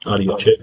Audio check.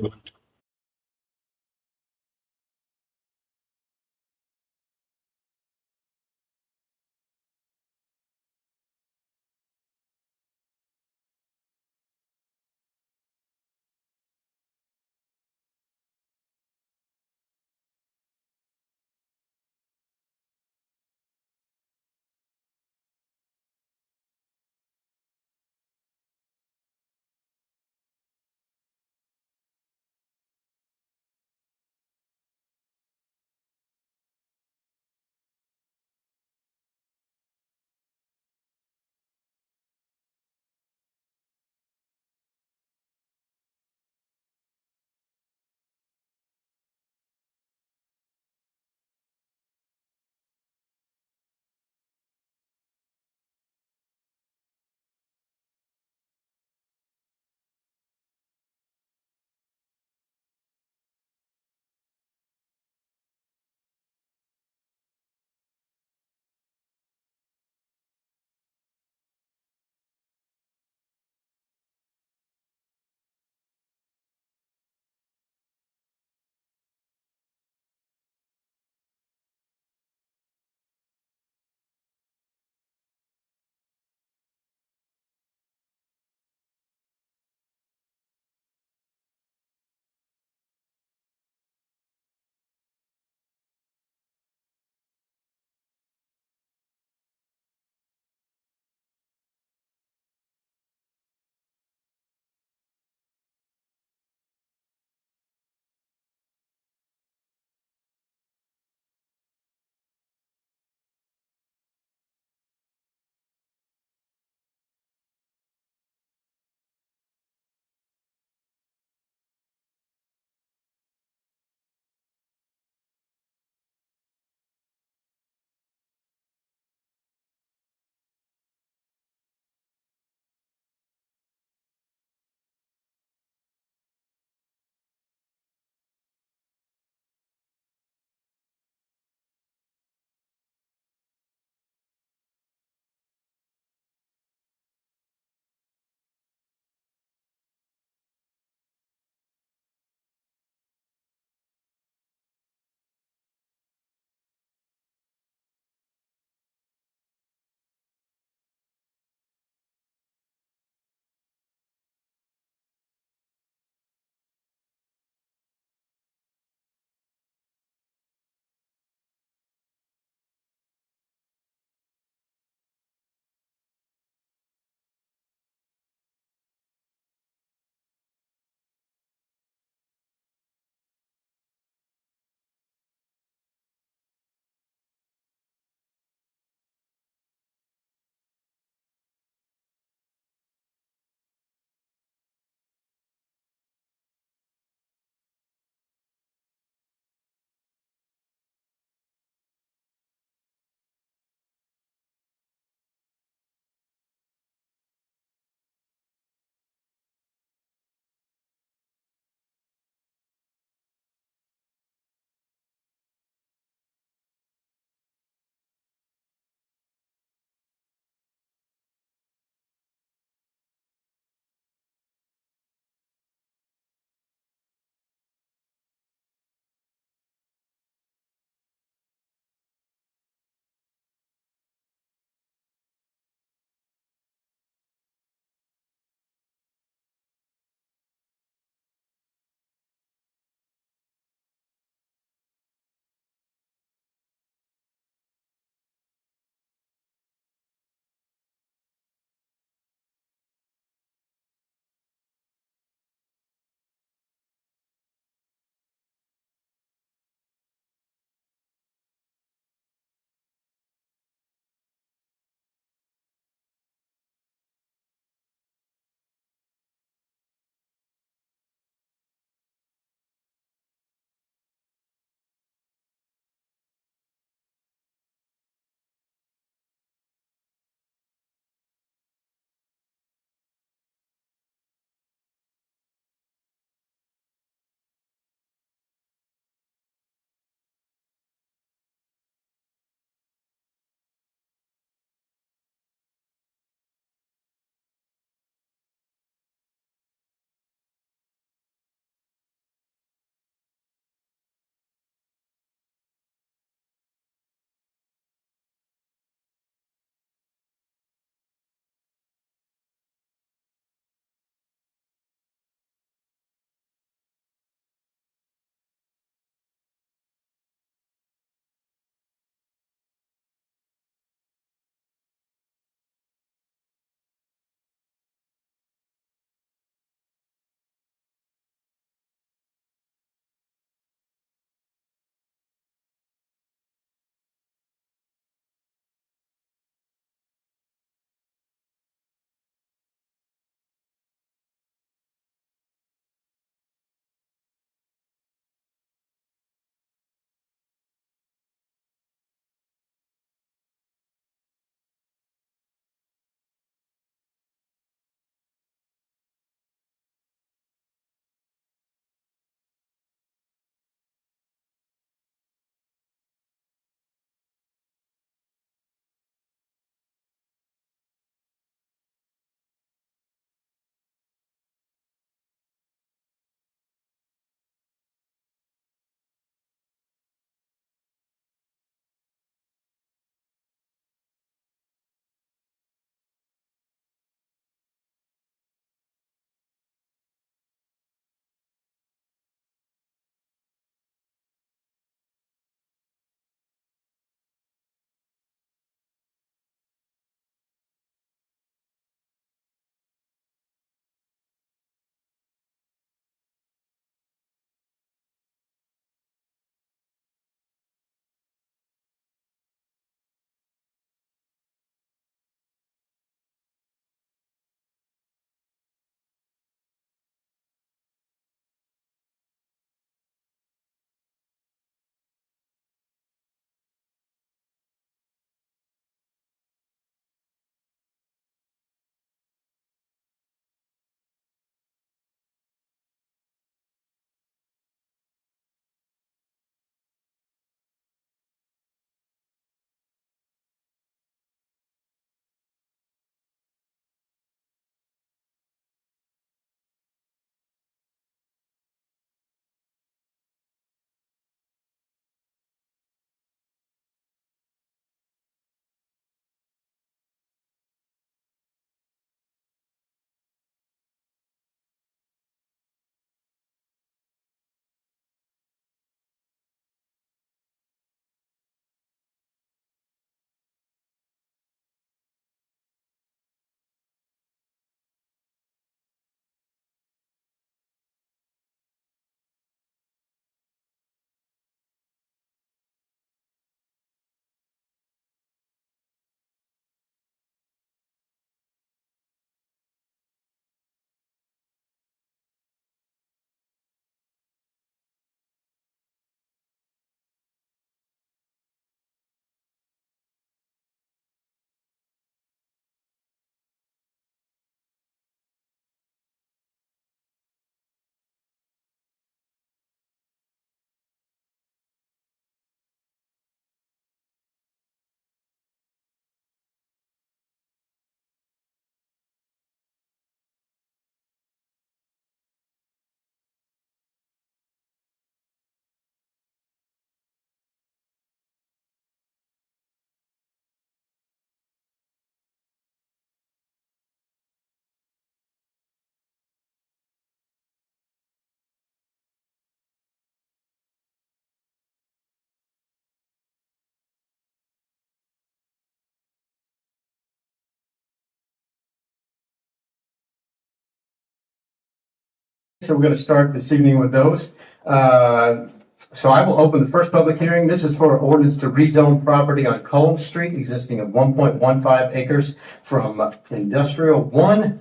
So we're going to start this evening with those. So I will open the first public hearing. This is for an ordinance to rezone property on Culm Street, existing of 1.15 acres from Industrial 1.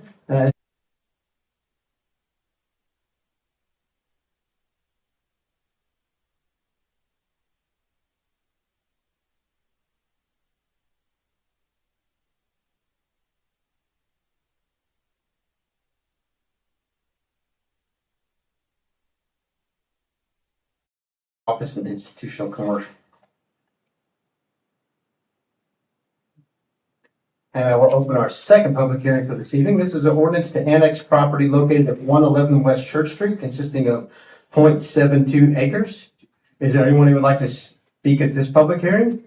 Office and institutional commercial. And I will open our second public hearing for this evening. This is an ordinance to annex property located at 111 West Church Street, consisting of 0.72 acres. Is there anyone who would like to speak at this public hearing?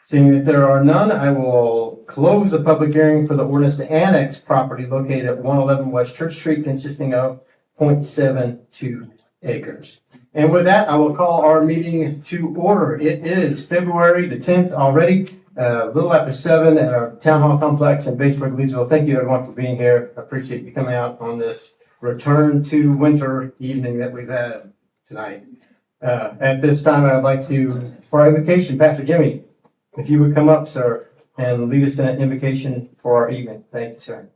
Seeing that there are none, I will close the public hearing for the ordinance to annex property located at 111 West Church Street, consisting of 0.72 acres. And with that, I will call our meeting to order. It is February the 10th already, a little after 7 at our Town Hall Complex in Batesburg-Leesville. Thank you everyone for being here. I appreciate you coming out on this return to winter evening that we've had tonight. At this time, I would like to, for our invocation, Pastor Jimmy, if you would come up, sir, and lead us in an invocation for our evening. Thank you, sir.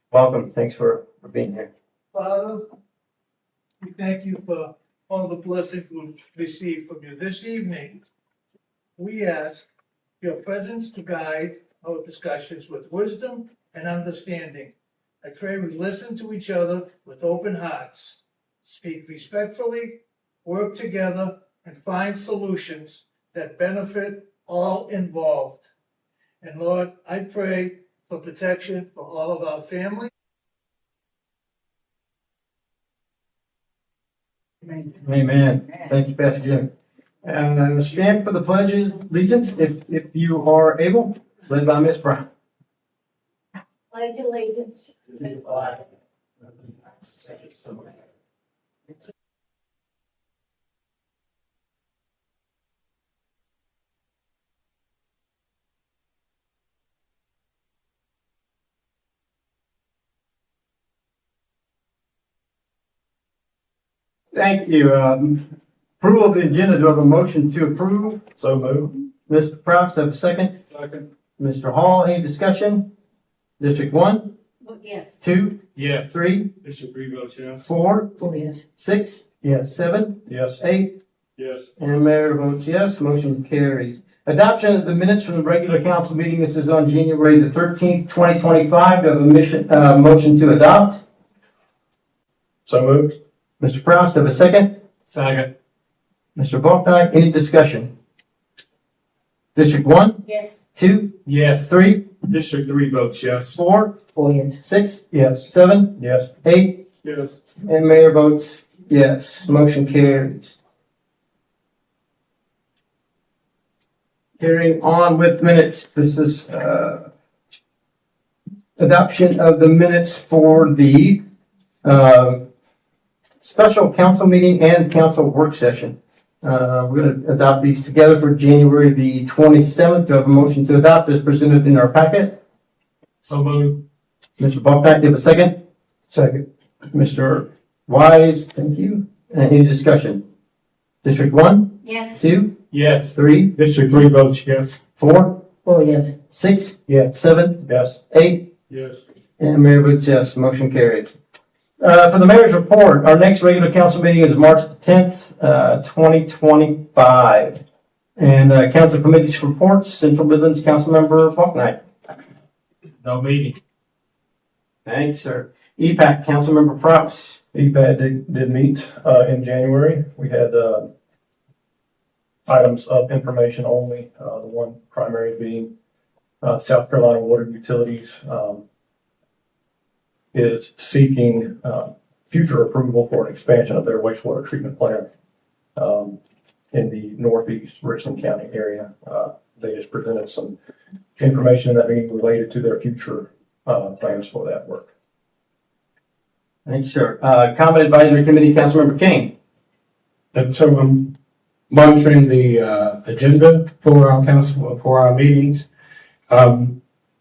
Welcome. Thanks for being here. Father, we thank you for all the blessings we've received from you. This evening, we ask your presence to guide our discussions with wisdom and understanding. I pray we listen to each other with open hearts, speak respectfully, work together, and find solutions that benefit all involved. And Lord, I pray for protection for all of our families. Amen. Thank you, Pastor Jim. Stand for the pledge of allegiance if you are able, led by Miss Brown. Pledge allegiance to the flag of the United States of America. Thank you. Approval of the agenda. Do I have a motion to approve? So moved. Mr. Proust, have a second? Second. Mr. Hall, any discussion? District 1, Yes. 2, Yes. 3, District 3 votes yes. 4, Oh, yes. 6, Yes. 7, Yes. 8, Yes. and Mayor votes yes. Motion carries. Adoption of the minutes from the regular council meeting. This is on January the 13th, 2025. Do I have a motion to adopt? So moved. Mr. Proust, have a second? Second. Mr. Balknight, any discussion? District 1, Yes. 2, Yes. 3, District 3 votes yes. 4, Oh, yes. 6, Yes. 7, Yes. 8, Yes. and Mayor votes yes. Motion carries. Carrying on with minutes. This is adoption of the minutes for the special council meeting and council work session. We're going to adopt these together for January the 27th. Do I have a motion to adopt as presented in our packet? So moved. Mr. Balknight, do you have a second? Second. Mr. Wise, thank you. Any discussion? District 1, Yes. 2, Yes. 3, District 3 votes yes. 4, Oh, yes. 6, Yes. 7, Yes. 8, Yes. and Mayor votes yes. Motion carried. For the mayor's report, our next regular council meeting is March 10th, 2025. And council committees reports, Central Midlands Councilmember Balknight. No meeting. Thanks, sir. EPAC, Councilmember Proust. EPAD did meet in January. We had items of information only. The one primary being South Carolina Water Utilities is seeking future approval for an expansion of their wastewater treatment plant in the northeast Richland County area. They just presented some information in that meeting related to their future plans for that work. Thanks, sir. Common Advisory Committee, Councilmember King. And so I'm monitoring the agenda for our council, for our meetings.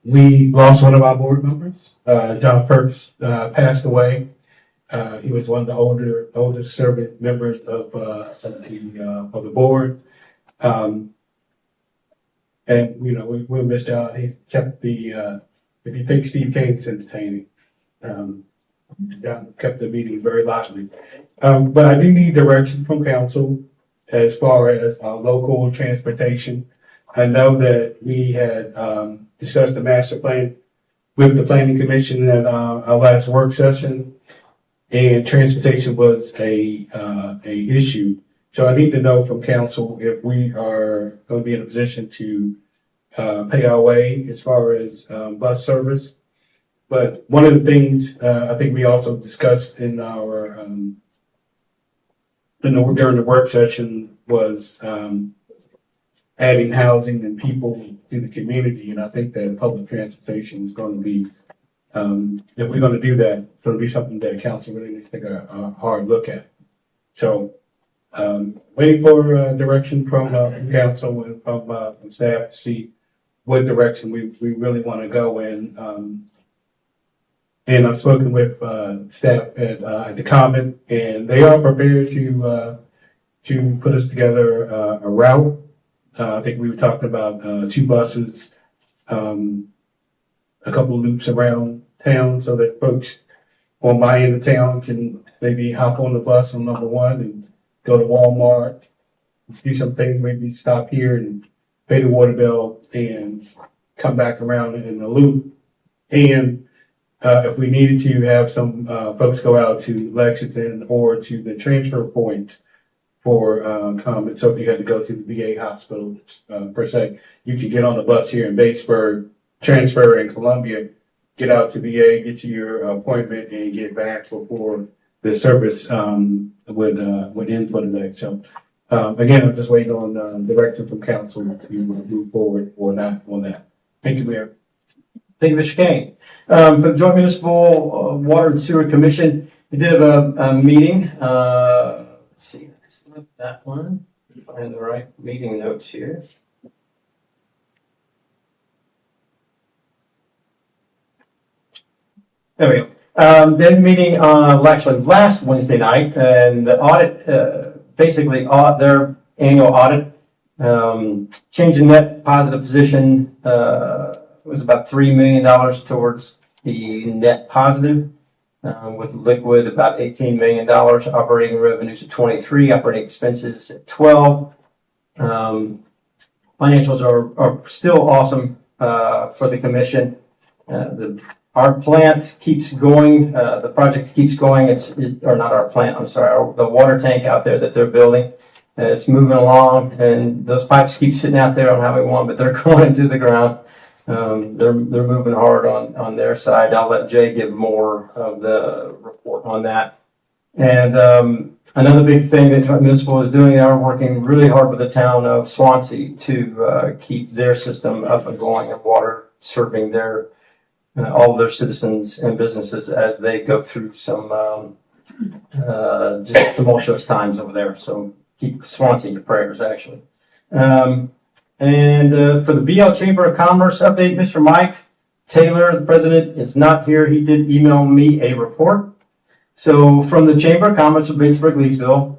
we lost one of our board members. John Perks passed away. He was one of the older serving members of the board. And we'll miss John. He kept if you think Steve Kane's entertaining, John kept the meeting very lively. But I do need direction from council as far as local transportation. I know that we had discussed the master plan with the planning commission at our last work session, and transportation was a issue. So I need to know from council if we are going to be in a position to pay our way as far as bus service. But one of the things I think we also discussed in our during the work session was adding housing and people to the community, and I think that public transportation is going to be, if we're going to do that, it's going to be something that council really needs to take a hard look at. So, waiting for direction from council and from staff to see what direction we really want to go in. And I've spoken with staff at the Common, and they are prepared to put us together a route. I think we were talking about 2 buses, a couple of loops around town, so that folks on my end of town can maybe hop on the bus on number 1 and go to Walmart, do some things, maybe stop here and pay the water bill and come back around in the loop. And if we needed to have some folks go out to Lexington or to the transfer point for comment. So if you had to go to the VA hospital per se, you could get on the bus here in Batesburg, transfer in Columbia, get out to VA, get to your appointment, and get back before the service would end for the day. So again, I'm just waiting on direction from council to move forward or not on that. Thank you, Mayor. Thank you, Mr. Kane. For the Joint Municipal Water and Sewer Commission, we did have a meeting. Let's see, let's look at that one. Find the right meeting notes here. There we go. Then meeting actually last Wednesday night, and the audit, basically their annual audit, changing net positive position was about $3 million towards the net positive, with liquid about $18 million, operating revenues at 23, operating expenses at 12. Financials are still awesome for the commission. Our plant keeps going. The project keeps going. Or not our plant. I'm sorry. The water tank out there that they're building. It's moving along, and those pipes keep sitting out there on Highway 1, but they're going into the ground. They're moving hard on their side. I'll let Jay give more of the report on that. And another big thing that municipal is doing, they are working really hard with the town of Swansea to keep their system up and going of water serving their all of their citizens and businesses as they go through some just tumultuous times over there. So keep Swansea in your prayers, actually. And for the BL Chamber of Commerce update, Mr. Mike Taylor, the president, is not here. He did email me a report. So from the Chamber of Commerce of Batesburg-Leesville,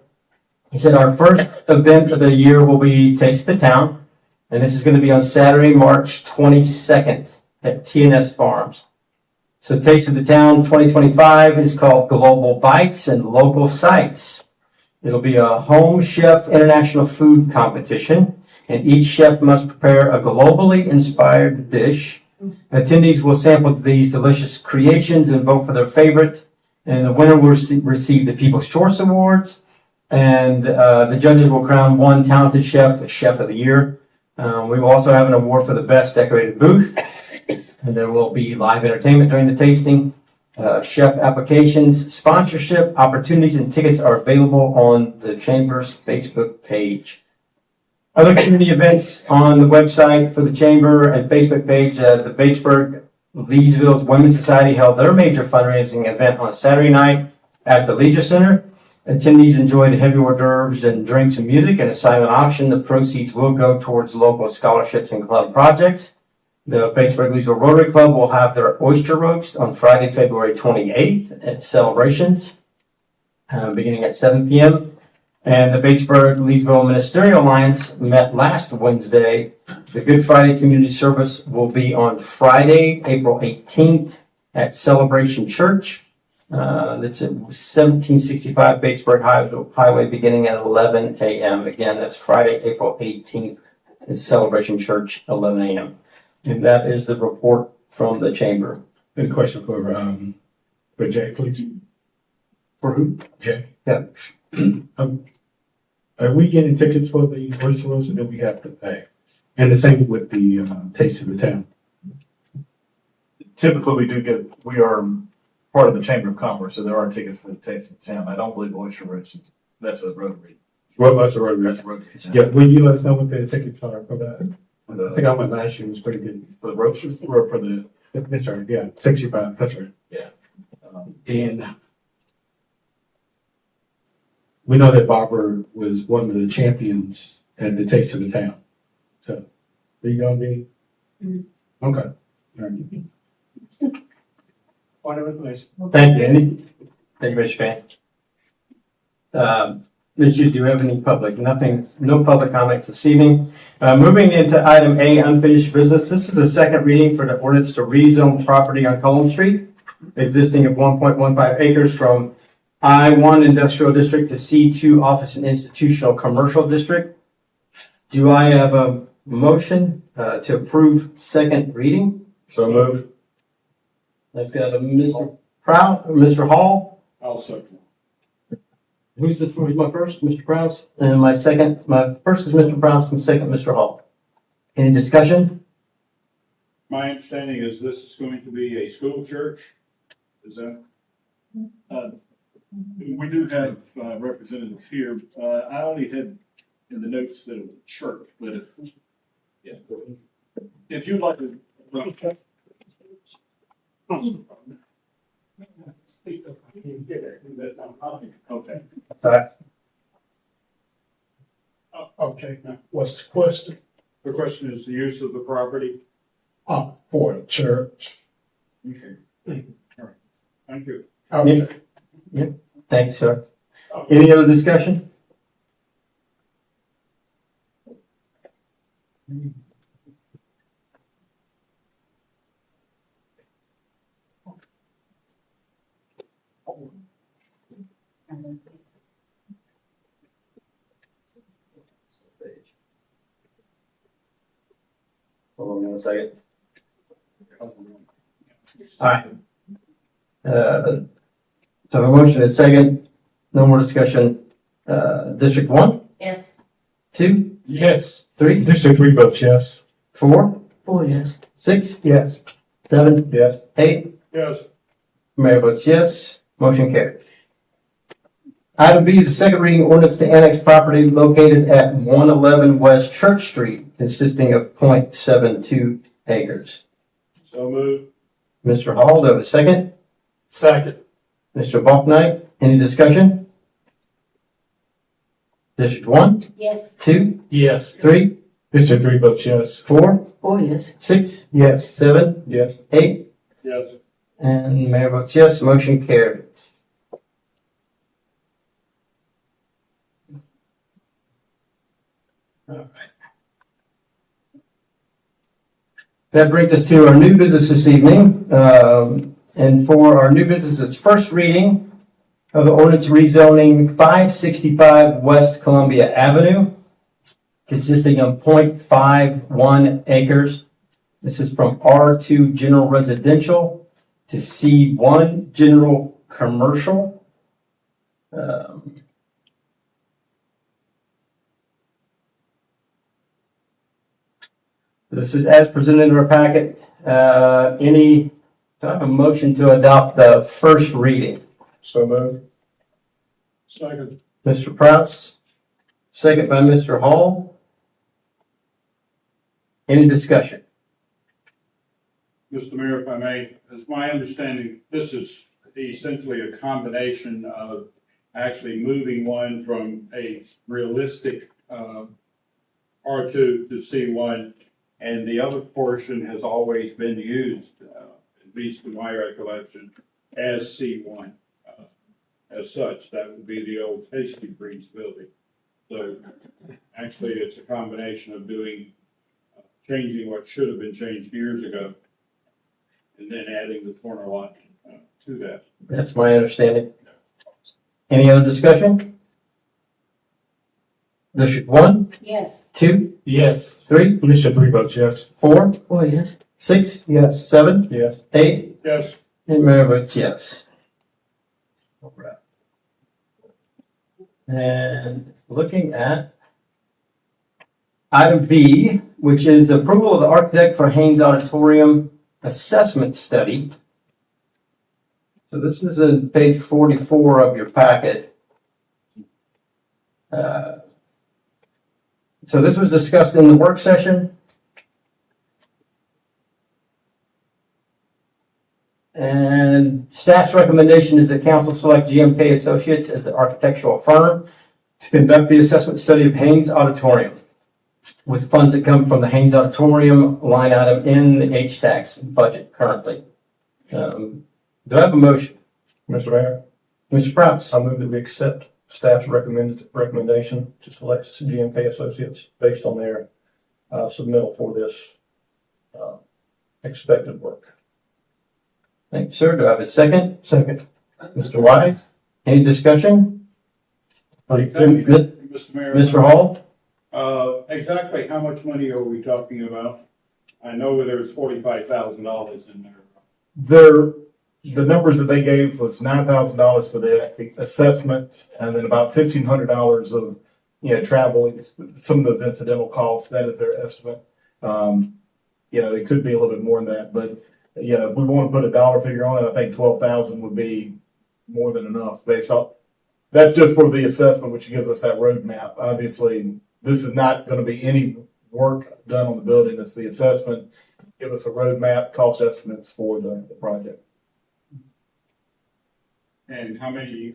he said our first event of the year will be Taste the Town, and this is going to be on Saturday, March 22nd at TNS Farms. So Taste of the Town 2025 is called Global Bites and Local Sites. It'll be a home chef international food competition, and each chef must prepare a globally inspired dish. Attendees will sample these delicious creations and vote for their favorite, and the winner will receive the People's Choice Awards, and the judges will crown one talented chef as Chef of the Year. We will also have an award for the best decorated booth, and there will be live entertainment during the tasting. Chef applications, sponsorship opportunities, and tickets are available on the Chamber's Facebook page. Other community events on the website for the Chamber and Facebook page, the Batesburg-Leesville's Women's Society held their major fundraising event on Saturday night at the Leisure Center. Attendees enjoyed heavy hors d'oeuvres and drinks and music and a silent auction. The proceeds will go towards local scholarships and club projects. The Batesburg-Leesville Rotary Club will have their oyster roast on Friday, February 28th at Celebrations, beginning at 7 p.m. And the Batesburg-Leesville Ministerial Alliance met last Wednesday. The Good Friday Community Service will be on Friday, April 18th at Celebration Church. That's at 1765 Batesburg Highway, beginning at 11 a.m. Again, that's Friday, April 18th at Celebration Church, 11 a.m. And that is the report from the chamber. A question for Jay, please. For who? Jay. Yeah. Are we getting tickets for the oyster roast, or do we have to pay? And the same with the Taste of the Town. Typically, we are part of the Chamber of Commerce, so there are tickets for the Taste of Town. I don't believe Oyster Roast, that's a Rotary. Well, that's a Rotary. That's a Rotary. Yeah, will you let us know what the tickets are for that? I think I went last year, it was pretty good. For the roasters or for the, That's right, yeah, 65, that's right. And we know that Barbara was one of the champions at the Taste of the Town. So, are you gonna be? Okay. All right. Point of information. Thank you, Andy. Thank you, Mr. Payne. Mr. Do you have any public? Nothing, no public comments this evening. Moving into item A, unfinished business. This is a second reading for the ordinance to rezone property on Cullum Street, existing of 1.15 acres from I-1 Industrial District to C2 Office and Institutional Commercial District. Do I have a motion to approve second reading? So moved. Let's get a Mr. Prout, or Mr. Hall. I'll second. Who's my first? Mr. Prowse? And my first is Mr. Prowse, and second, Mr. Hall. Any discussion? My understanding is this is going to be a school church. Is that? we do have representatives here. I only had in the notes that it was a church, but if you'd like to. Okay. Sorry. Okay, now, what's the question? The question is the use of the property. For the church. Okay. All right. Thank you. Okay. Thanks, sir. Any other discussion? Hold on 1 second. All right. So a motion is second. No more discussion. District 1, Yes. 2, Yes. 3, District 3 votes yes. 4, 4 yes. 6, Yes. 7, Yes. 8. Yes. Mayor votes yes. Motion carried. Item B is the second reading ordinance to annex property located at 111 West Church Street, consisting of 0.72 acres. So moved. Mr. Hall, do I have a second? Second. Mr. Balknight, any discussion? District 1, Yes. 2, Yes. 3, District 3 votes yes. 4, 4 yes. 6, Yes. 7, Yes. 8, Yes. and mayor votes yes. Motion carried. That brings us to our new business this evening. And for our new business, it's first reading of the ordinance rezoning 565 West Columbia Avenue, consisting of 0.51 acres. This is from R2 General Residential to C1 General Commercial. This is as presented in our packet. Do I have a motion to adopt the first reading? So moved. Second. Mr. Prowse, second by Mr. Hall. Any discussion? Mr. Mayor, if I may, as my understanding, this is essentially a combination of actually moving one from a realistic R2 to C1 And the other portion has always been used, at least in my recollection, as C1. As such, that would be the old Tasty Freeze building. So actually, it's a combination of changing what should have been changed years ago, and then adding the corner lot to that. That's my understanding. Any other discussion? District 1, Yes. 2, Yes. 3, District 3 votes yes. 4, Oh, yes. 6, Yes. 7, Yes. 8, Yes, and Mayor votes yes. All right. And looking at item B, which is approval of the architect for Haynes Auditorium Assessment Study. So this is on page 44 of your packet. So this was discussed in the work session. And staff's recommendation is that council select GMK Associates as the architectural firm to conduct the assessment study of Haynes Auditorium with funds that come from the Haynes Auditorium line item in the H-Tax budget currently. Do I have a motion? Mr. Mayor, Mr. Prowse? I move that we accept staff's recommendation to select GMK Associates based on their submittal for this expected work. Thank you, sir. Do I have a second? Second. Mr. Wise? Any discussion? thank you, Good. Mr. Mayor. Mr. Hall? Exactly how much money are we talking about? I know there's $45,000 in there. The numbers that they gave was $9,000 for the assessment, and then about $1,500 of, travel, some of those incidental costs. That is their estimate. It could be a little bit more than that, but, if we want to put a dollar figure on it, I think 12,000 would be more than enough based on, that's just for the assessment, which gives us that roadmap. Obviously, this is not going to be any work done on the building. It's the assessment, give us a roadmap, cost estimates for the project. And how many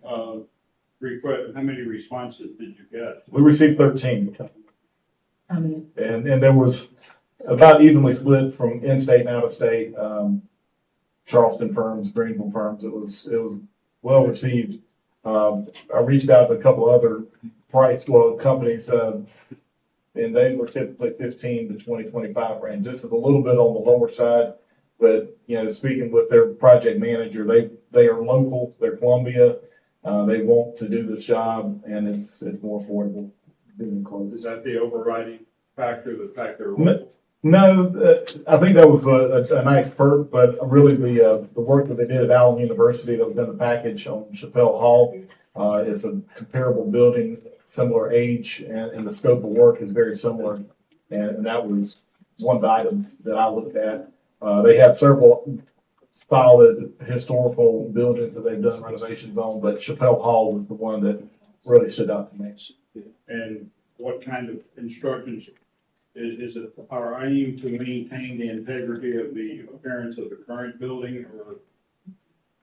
responses did you get? We received 13. I mean, And there was about evenly split from in-state and out-of-state, Charleston firms, Greenville firms. It was well received. I reached out to a couple other companies, and they were typically 15 to 25 range. This is a little bit on the lower side, but speaking with their project manager, they are local. They're Columbia. They want to do this job, and it's more affordable being close. Is that the overriding factor, the fact they're local? No, I think that was a nice perk, but really the work that they did at Allen University that was in the package on Chappelle Hall is a comparable building, similar age, and the scope of work is very similar. And that was one of the items that I looked at. They have several solid historical buildings that they've done renovations on, but Chappelle Hall was the one that really stood out to me. And what kind of instructions? Is it our aim to maintain the integrity of the appearance of the current building, or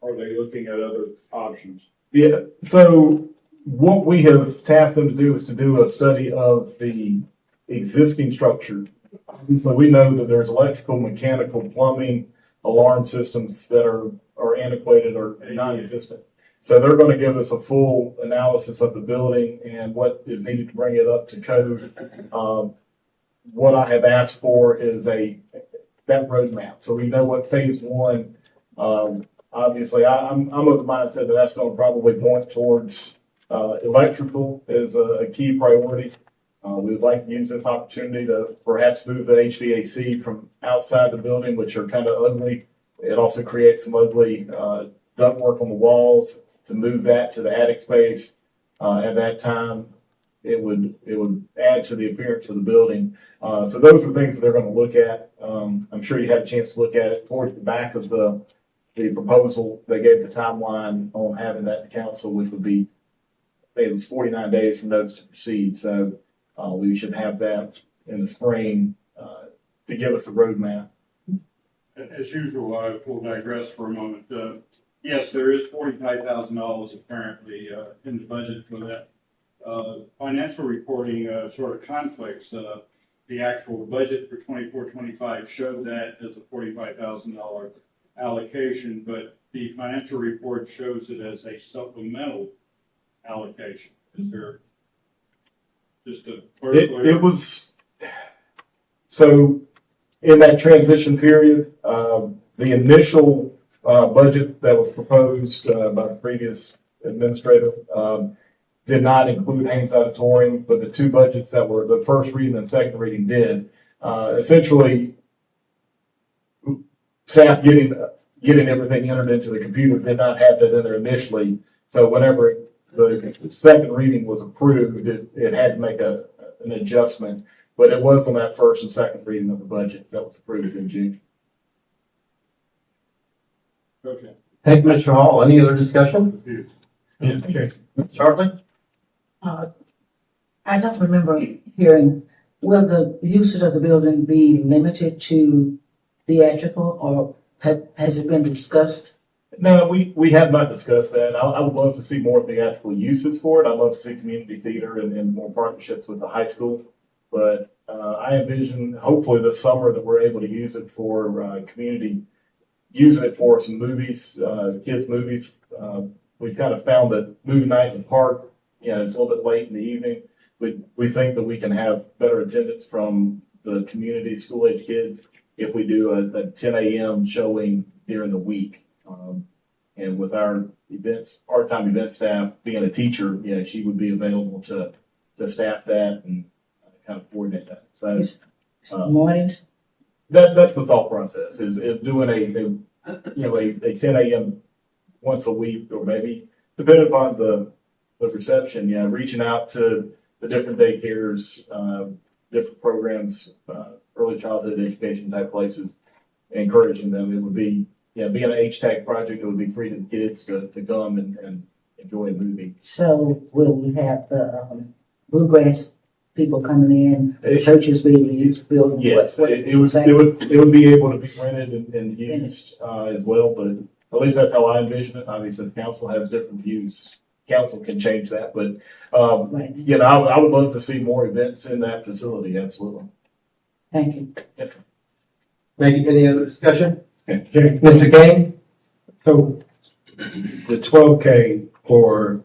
are they looking at other options? Yeah, so what we have tasked them to do is to do a study of the existing structure. So we know that there's electrical, mechanical, plumbing, alarm systems that are antiquated or non-existent. So they're going to give us a full analysis of the building and what is needed to bring it up to code. What I have asked for is that roadmap, so we know what phase one. Obviously, I'm of the mindset that that's going to probably point towards electrical is a key priority. We would like to use this opportunity to perhaps move the HVAC from outside the building, which are kind of ugly. It also creates some ugly ductwork on the walls. To move that to the attic space at that time, it would add to the appearance of the building. So those are things that they're going to look at. I'm sure you had a chance to look at it towards the back of the proposal. They gave the timeline on having that to council, which would be, I think it was 49 days from notice to proceed. So we should have that in the spring to give us a roadmap. As usual, I will digress for a moment. Yes, there is $45,000 apparently in the budget for that. Financial reporting sort of conflicts. the actual budget for 24-25 showed that as a $45,000 allocation, but the financial report shows it as a supplemental allocation. Is there just a? It was, so in that transition period, the initial budget that was proposed by the previous administrator did not include Haynes Auditorium, but the two budgets that were the first reading and second reading did. Essentially, staff getting everything entered into the computer did not have that in there initially. So whenever the second reading was approved, it had to make an adjustment, but it was on that first and second reading of the budget that was approved in June. Okay. Thank you, Mr. Hall. Any other discussion? Yeah. Mr. Hartley? I don't remember hearing, will the usage of the building be limited to theatrical, or has it been discussed? No, we have not discussed that. I would love to see more theatrical uses for it. I'd love to see community theater and more partnerships with the high school. But I envision hopefully this summer that we're able to use it for community, using it for some movies, kids' movies. We've kind of found that movie night in the park, it's a little bit late in the evening. We think that we can have better attendance from the community school-age kids if we do a 10 a.m. showing during the week. And with our events, part-time event staff being a teacher, she would be available to staff that and kind of coordinate that. So Mornings? that's the thought process is doing a 10 a.m. once a week, or maybe depending upon the reception, reaching out to the different daycares, different programs, early childhood education type places, encouraging them. It would be, being an H-Tag project, it would be free to the kids to come and enjoy a movie. So will we have the bluegrass people coming in, churches being able to use the building? Yes, it would be able to be rented and used as well, but at least that's how I envision it. Obviously, the council has different views. Council can change that, but Right. I would love to see more events in that facility. Absolutely. Thank you. Yes, sir. Thank you. Any other discussion? Okay. Mr. Kane? So the 12K for,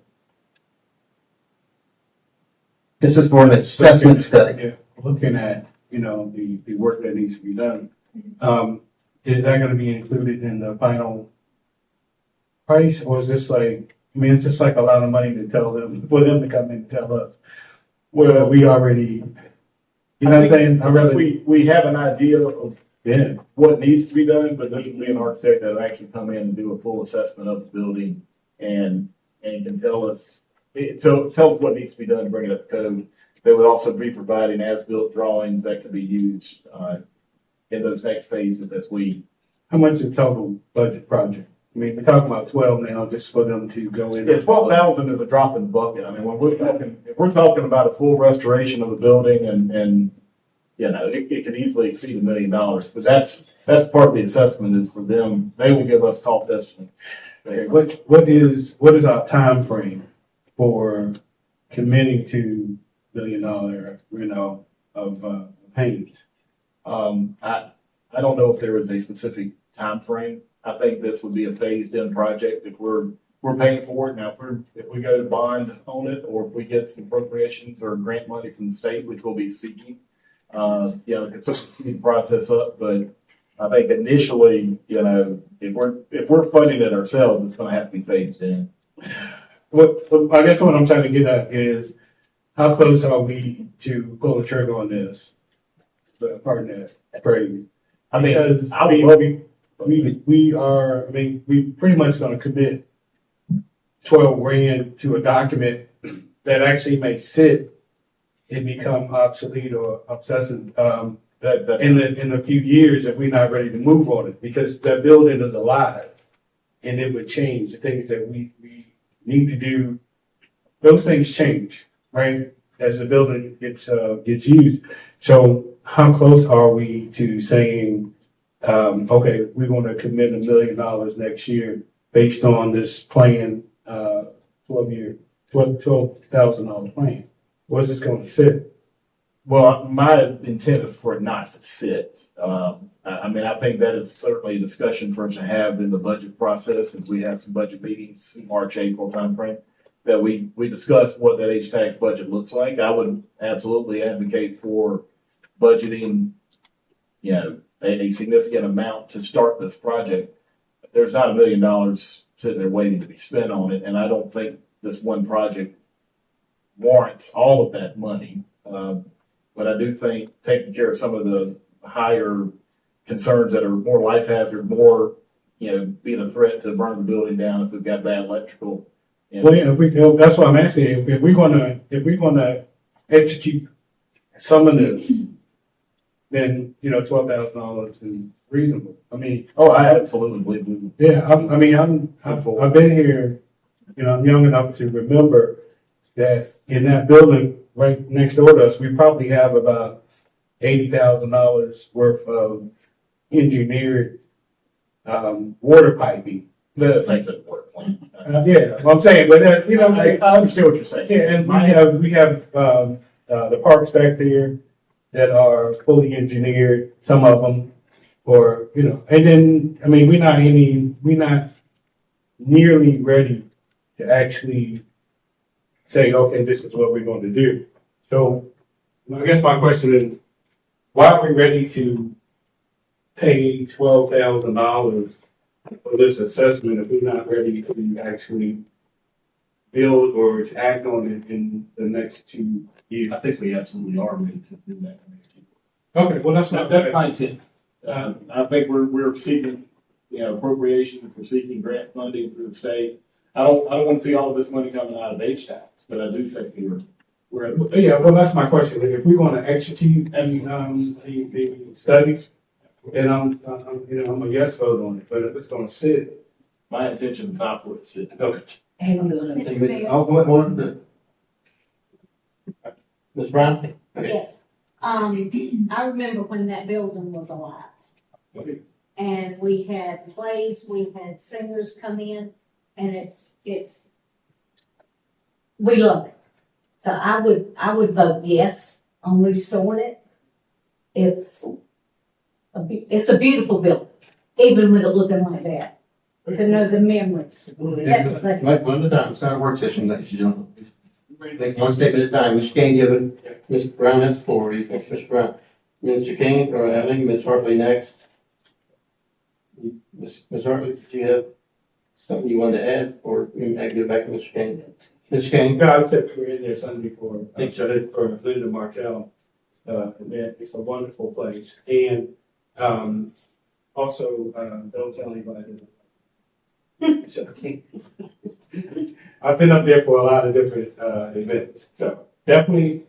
This is for an assessment study. yeah, looking at, the work that needs to be done, is that gonna be included in the final price, or is this like, it's just like a lot of money to tell them, for them to come in and tell us? Well, we already, you know what I'm saying? I'd rather, We have an idea of yeah, what needs to be done, but this would be an architect that would actually come in and do a full assessment of the building and can tell us what needs to be done to bring it up to code. They would also be providing as-built drawings that could be used in those next phases as we. how much is the total budget project? We're talking about 12 now, just for them to go in. Yeah, 12,000 is a drop in the bucket. I mean, if we're talking about a full restoration of the building and it could easily exceed $1 million, but that's part of the assessment is for them. They will give us cost estimates. What is our time frame for committing to $1 million, of payments? I don't know if there is a specific time frame. I think this would be a phased-in project if we're paying for it. Now, if we go to bond on it, or if we get some appropriations or grant money from the state, which we'll be seeking, it can speed the process up. But I think initially, if we're funding it ourselves, it's going to have to be phased in. I guess what I'm trying to get at is, how close are we to pull the trigger on this? Pardon that phrase. Because we pretty much going to commit 12 grand to a document that actually may sit and become obsolete or obsessive in a few years if we're not ready to move on it, because that building is alive and it would change the things that we need to do. Those things change, right, as the building gets used. So how close are we to saying, okay, we're going to commit $1 million next year based on this plan, $12,000 plan? Where's this going to sit? Well, my intent is for it not to sit. I mean, I think that is certainly a discussion for us to have in the budget process, as we have some budget meetings in March, April timeframe, that we discuss what that H-tax budget looks like. I would absolutely advocate for budgeting, you know, a significant amount to start this project. There's not $1 million sitting there waiting to be spent on it, and I don't think this one project warrants all of that money. But I do think taking care of some of the higher concerns that are more life hazard, more, you know, being a threat to burn the building down if we've got bad electrical. You know. Well, yeah, that's what I'm asking. If we're gonna execute some of this, then, you know, $12,000 is reasonable. I mean, Oh, I absolutely believe we would. yeah, I've been here, you know, I'm young enough to remember that in that building right next door to us, we probably have about $80,000 worth of engineered, water piping. The things that work plant. Yeah, what I'm saying, but that, you know, what I'm saying? I understand what you're saying. Yeah, and we have the parks back there that are fully engineered, some of them, or, you know, and then, I mean, we're not nearly ready to actually say, okay, this is what we're going to do. So I guess my question is, why are we ready to pay $12,000 for this assessment if we're not ready to actually build or to act on it in the next 2 years? I think we absolutely are ready to do that next year. Okay, well, that's not That's bad. my intent. I think we're seeking, you know, appropriations, we're seeking grant funding through the state. I don't want to see all of this money coming out of H-tax, but I do think we're at. Yeah, well, that's my question. If we're going to execute the studies, then I'm a yes vote on it. But if it's going to sit, My intention is not for it to sit. okay. And we're gonna Mr. Mayor. Oh, what, Ms. Brown? Okay. Yes, I remember when that building was alive. Okay. And we had plays, we had singers come in, and we love it. So I would vote yes on restoring it. It's a beautiful building, even with it looking like that, to know the memories. That's the thing. Like one at a time, it's not a work session, ladies and gentlemen. Take one step at a time. Mr. Kane, give it, Ms. Brown has the floor. What do you think, Mr. Brown? Mr. Kane, or I think Ms. Hartley next. Ms. Hartley, did you have something you wanted to add, or I can give it back to Mr. Kane? Mr. Kane? No, I said we were in there Sunday for Thanks, sir. for Linda Martell. And it's a wonderful place. And also, don't tell anybody. So, I've been up there for a lot of different events. So definitely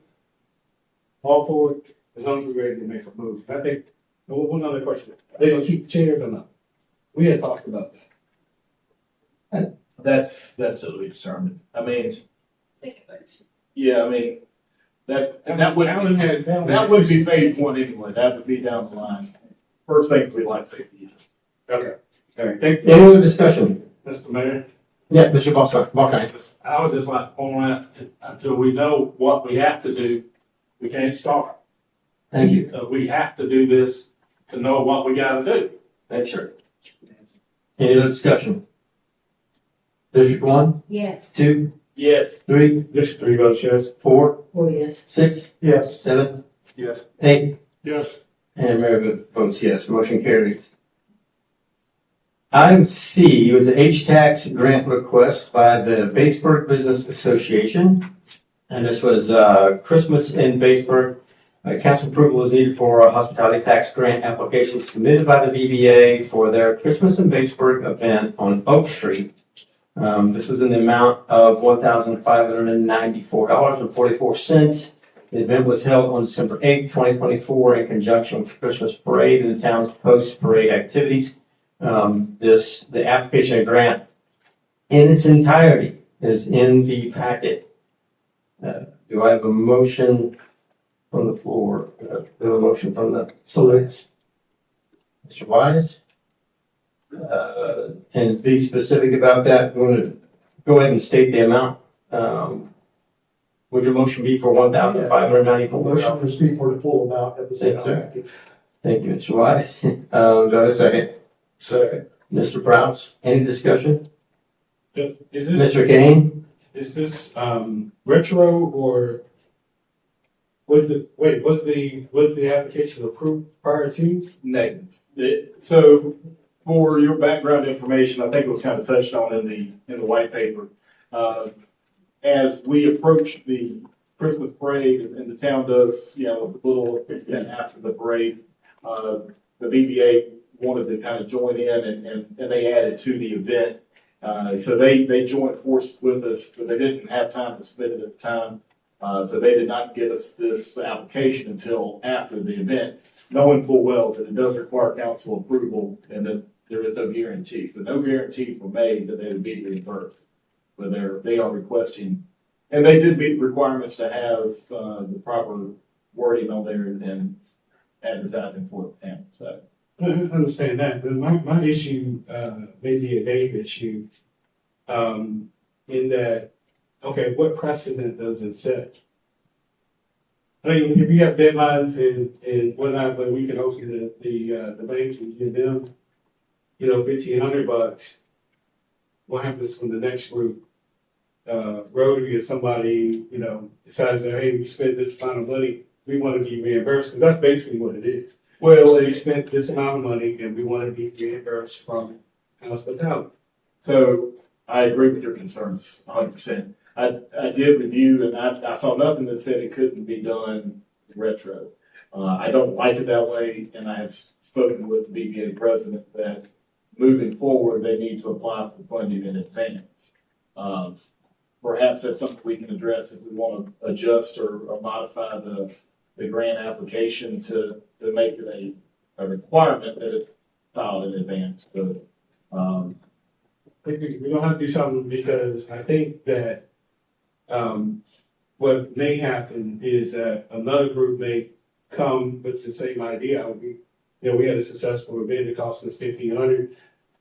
all for it, as long as we're ready to make a move. I think, one other question. Are they going to keep the chairs or not? We had talked about that. That's to be determined. I mean, yeah, I mean, that would be phase one anyway. That would be down the line. First things we like safety. Okay. All right. Thank you. Any other discussion? Mr. Mayor, Yeah, Mr. Balkine. I would just like to point out, until we know what we have to do, we can't start. Thank you. So we have to do this to know what we gotta do. Thanks, sir. Any other discussion? District 1, Yes. 2, Yes. 3, This 3 votes yes. 4, Oh, yes. 6, Yes. 7, Yes. 8, Yes. and Mayor votes yes. Motion carries. Item C was an H-tax grant request by the Batesburg Business Association. And this was Christmas in Batesburg. Council approval is needed for a hospitality tax grant application submitted by the BBA for their Christmas in Batesburg event on Oak Street. This was in the amount of $1,594.44. The event was held on December 8th, 2024 in conjunction with the Christmas parade and the town's post-parade activities. The application and grant in its entirety is in the packet. Do I have a motion from the floor? Do I have a motion from the floors? Mr. Wise? And be specific about that. I'm going to go ahead and state the amount. Would your motion be for $1,594? Motion to speak for the full amount that was in our Thank you. package. Thank you, Mr. Wise. Do I have a second? Second. Mr. Prowse, any discussion? Is this, Mr. Kane? is this, retro or was the application approved prior to? Negative. So for your background information, I think it was kind of touched on in the white paper. As we approach the Christmas parade and the town does, a little event after the parade, the BBA wanted to kind of join in and they added to the event. So they joined forces with us, but they didn't have time to submit it at the time. So they did not get us this application until after the event, knowing full well that it does require council approval and that there is no guarantee. So no guarantees were made that they would be reimbursed. But they are requesting, and they did meet the requirements to have the proper wording on there and advertising for the town. So I understand that, but my issue, maybe a Dave issue, in that, okay, what precedent does it set? I mean, if we have deadlines and whatnot, but we can open the bank and give them, $1,500, what happens when the next group, Rotary or somebody, decides that, hey, we spent this amount of money, we want to be reimbursed, because that's basically what it is. Well, we spent this amount of money and we want to be reimbursed from hospitality. So I agree with your concerns 100%. I did review and I saw nothing that said it couldn't be done retro. I don't like it that way, and I have spoken with the BBA president that moving forward, they need to apply for funding in advance. Perhaps that's something we can address if we want to adjust or modify the grant application to make it a requirement that it's filed in advance. But We don't have to do something, because I think that what may happen is that another group may come with the same idea. We had a successful event that cost us $1,500.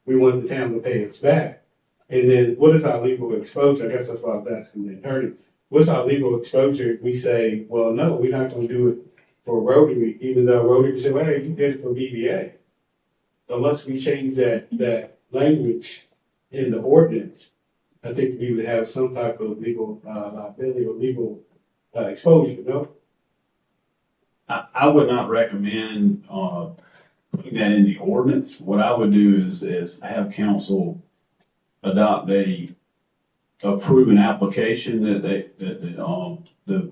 We want the town to pay us back. And then what is our legal exposure? I guess that's what I was asking the attorney. What's our legal exposure if we say, well, no, we're not going to do it for Rotary, even though Rotary said, well, hey, you did it for BBA. Unless we change that language in the ordinance, I think we would have some type of legal liability or legal exposure, no? I would not recommend, putting that in the ordinance. What I would do is have council adopt approve an application that the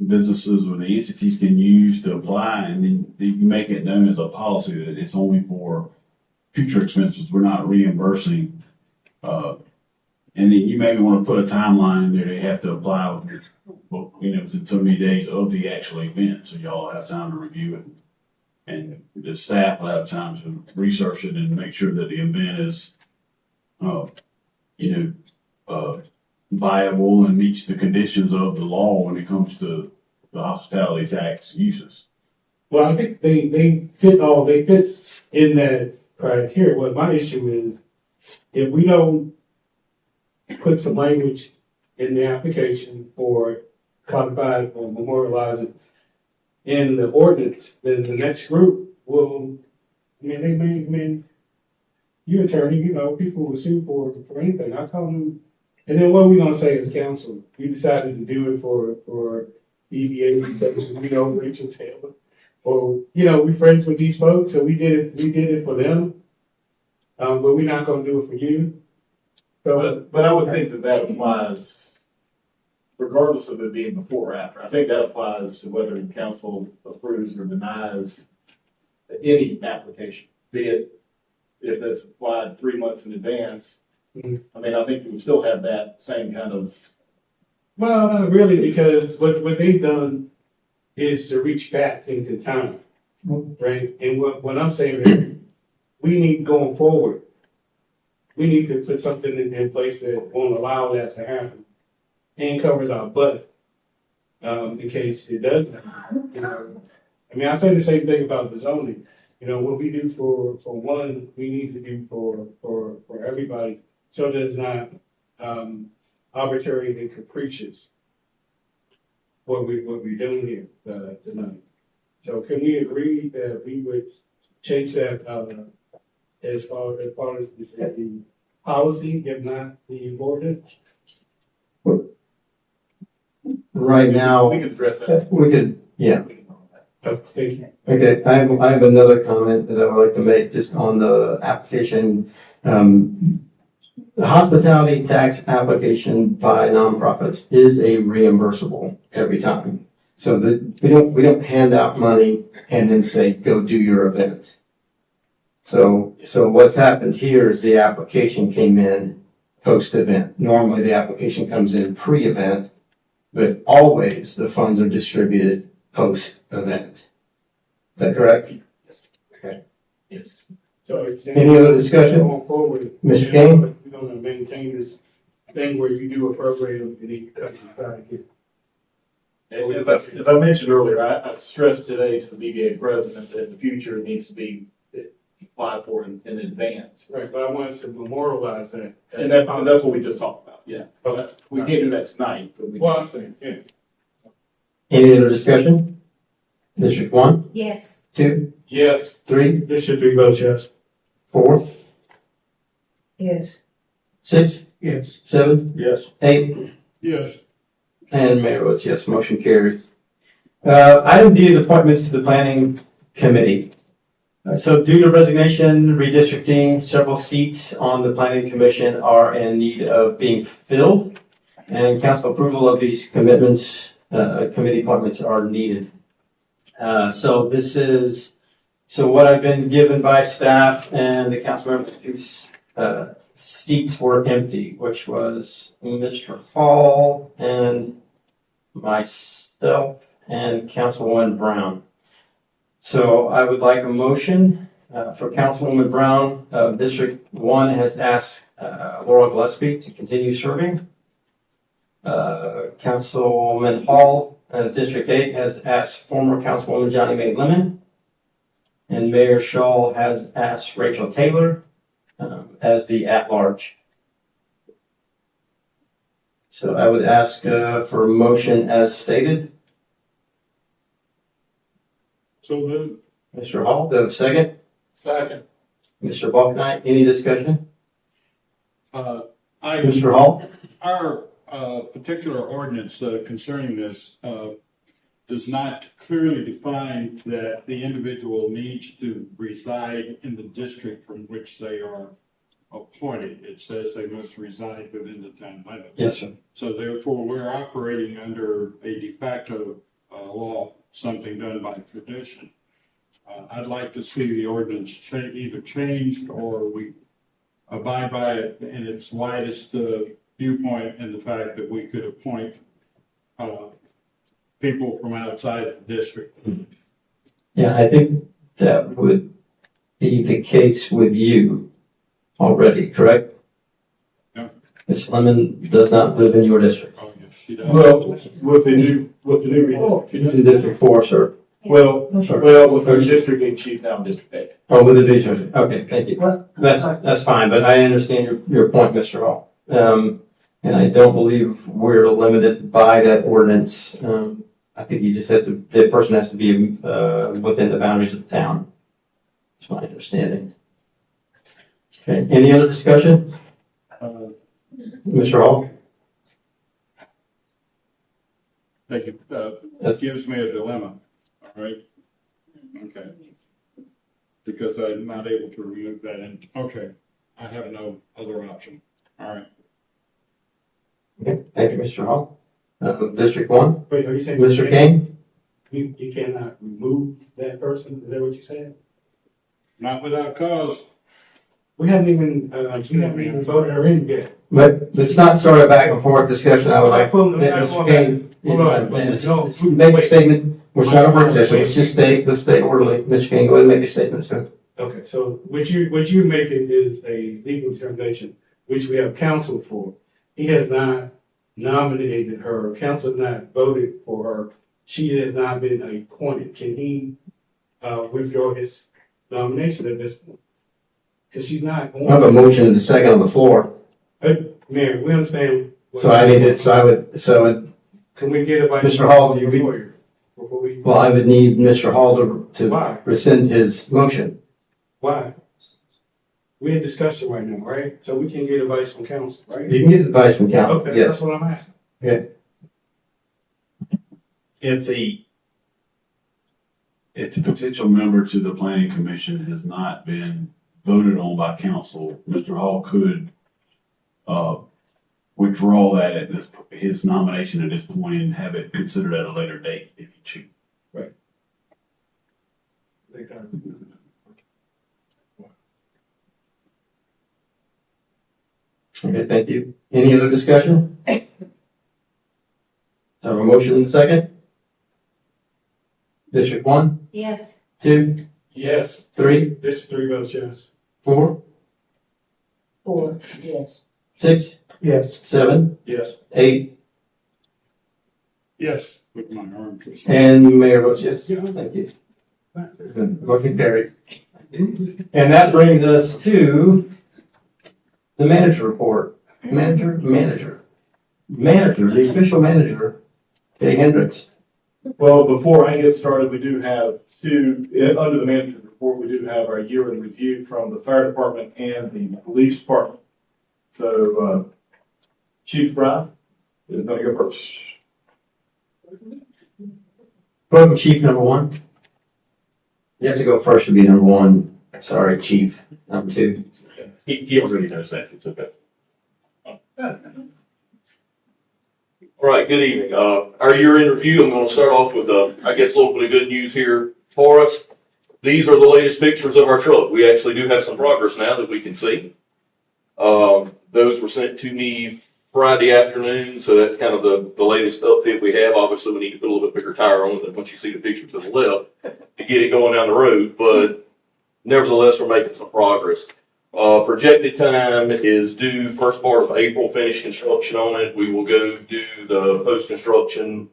businesses or the entities can use to apply, and then you make it known as a policy that it's only for future expenses. We're not reimbursing. And then you maybe want to put a timeline in there. They have to apply within so many days of the actual event, so y'all have time to review it, and the staff will have time to research it and make sure that the event is, viable and meets the conditions of the law when it comes to the hospitality tax uses. Well, I think they fit in that criteria. What my issue is, if we don't put some language in the application or codify it or memorialize it in the ordinance, then the next group will, you're attorney, people will sue for anything. I call them, and then what are we gonna say as council? We decided to do it for EBA because we know Rachel Taylor, or we friends with these folks, so we did it for them. But we're not gonna do it for you. So, but I would think that applies regardless of it being before or after. I think that applies to whether the council approves or denies any application, be it if that's applied 3 months in advance. I mean, I think you would still have that same kind of. Well, not really, because what they've done is to reach back into time, right? And what I'm saying is, we need going forward. We need to put something in place that won't allow that to happen and covers our butt in case it does happen. I say the same thing about the zoning. What we do for one, we need to do for everybody, so that it's not arbitrary and capricious. what we're doing here, tonight. So can we agree that we would change that, as far as the policy, if not the ordinance? Right now, We can address that. we could, yeah. Thank you. Okay, I have another comment that I would like to make just on the application. The hospitality tax application by nonprofits is a reimbursable every time. So that we don't hand out money and then say, go do your event. So what's happened here is the application came in post-event. Normally the application comes in pre-event, but always the funds are distributed post-event. Is that correct? Yes. Okay. Yes. So you're saying Any other discussion? going forward, Mr. King? we're gonna maintain this thing where you do a program and then you cut it back here. As I mentioned earlier, I stressed today to the BBA president that in the future it needs to be applied for in advance. Right, but I want us to memorialize that. And that's what we just talked about, yeah. Okay. We can't do that tonight, but we. Well, I'm saying, yeah. Any other discussion? District 1, Yes. 2, Yes, 3, this should be votes yes. 4, Yes. 6, Yes. 7, Yes. 8, Yes. and Mayor votes yes, motion carries. Item D is appointments to the planning committee. So due to resignation, redistricting, several seats on the planning commission are in need of being filled. And council approval of these commitments, committee appointments are needed. So what I've been given by staff and the council members whose seats were empty, which was Mr. Hall and myself and Councilwoman Brown. So I would like a motion for Councilwoman Brown. District 1 has asked Laura Gillespie to continue serving. Councilwoman Hall, District 8 has asked former Councilwoman Johnny Mae Lemon. And Mayor Shaw has asked Rachel Taylor as the at-large. So I would ask for a motion as stated. So moved. Mr. Hall, do I have a second? Second. Mr. Balknight, any discussion? Mr. Hall? Our particular ordinance concerning this does not clearly define that the individual needs to reside in the district from which they are appointed. It says they must reside within the town limits. Yes, sir. So therefore, we're operating under a de facto law, something done by tradition. I'd like to see the ordinance either changed or we abide by it in its widest viewpoint, and the fact that we could appoint people from outside the district. Yeah, I think that would be the case with you already, correct? Yeah. Ms. Lemon does not live in your district. Oh, yes, she does. Well, with the new, She's in District 4, sir. well, With her district, and she's now in District 8. Oh, with the district. Okay, thank you. That's fine, but I understand your point, Mr. Hall. And I don't believe we're limited by that ordinance. I think you just have to, the person has to be within the boundaries of the town. That's my understanding. Okay, any other discussion? Mr. Hall? Thank you. That gives me a dilemma, all right? Okay. Because I'm not able to remove that in, okay, I have no other option, all right. Okay, thank you, Mr. Hall. District 1, wait, are you saying? Mr. King? You cannot remove that person? Is that what you're saying? Not without cause. We haven't even voted her in yet. But let's not start a back and forth discussion. I would like, Hold on, Mr. King, hold on. just make a statement. We're not a work session. Let's stay orderly. Mr. King, go ahead and make your statement, sir. Okay, so what you're making is a legal determination, which we have counsel for. He has not nominated her, council has not voted for her. She has not been appointed. Can he withdraw his nomination at this point? Because she's not I have a on. motion and a second on the floor. Mayor, we understand. So I need it, so Can we get advice? Mr. Hall, do you from a read- lawyer before we? Well, I would need Mr. Hall to Why? rescind his motion. Why? We're in discussion right now, right? So we can get advice from council, right? You can get advice from council, Okay, yes. that's what I'm asking. If the potential member to the planning commission has not been voted on by council, Mr. Hall could withdraw that at his nomination at this point and have it considered at a later date if you choose. Okay, thank you. Any other discussion? So a motion and a second? District 1, Yes. 2, Yes. 3, District 3 votes yes. 4, 4, yes. 6, Yes. 7, Yes. 8, Yes, with my arm twisted. and the mayor votes yes. Thank you. Motion carries. And that brings us to the manager report. Manager, the official manager, Jay Hendricks. Well, before I get started, we do have under the manager's report, we do have our year in review from the fire department and the police department. So, Chief Fry is gonna go first. Welcome, Chief number 1. You have to go first to be number 1. Sorry, Chief number 2. He already knows that, it's okay. All right, good evening. Our year in review, I'm gonna start off with, I guess, a little bit of good news here for us. These are the latest pictures of our truck. We actually do have some progress now that we can see. Those were sent to me Friday afternoon, so that's kind of the latest update we have. Obviously, we need to put a little bit bigger tire on it than once you see the picture to the left to get it going down the road, but nevertheless, we're making some progress. Projected time is due first part of April, finish construction on it. We will go do the post-construction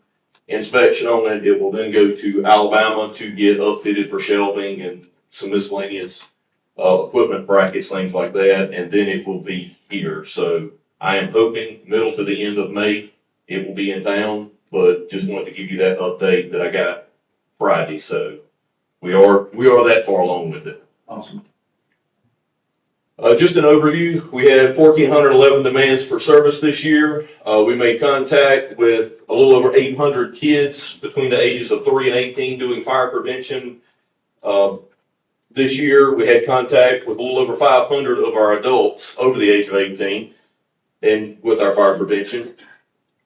inspection on it. It will then go to Alabama to get upfitted for shelving and some miscellaneous equipment brackets, things like that, and then it will be here. So I am hoping middle to the end of May it will be in town, but just wanted to give you that update that I got Friday. So we are that far along with it. Awesome. Just an overview, we had 1,411 demands for service this year. We made contact with a little over 800 kids between the ages of 3 and 18 doing fire prevention. This year, we had contact with a little over 500 of our adults over the age of 18 and with our fire prevention.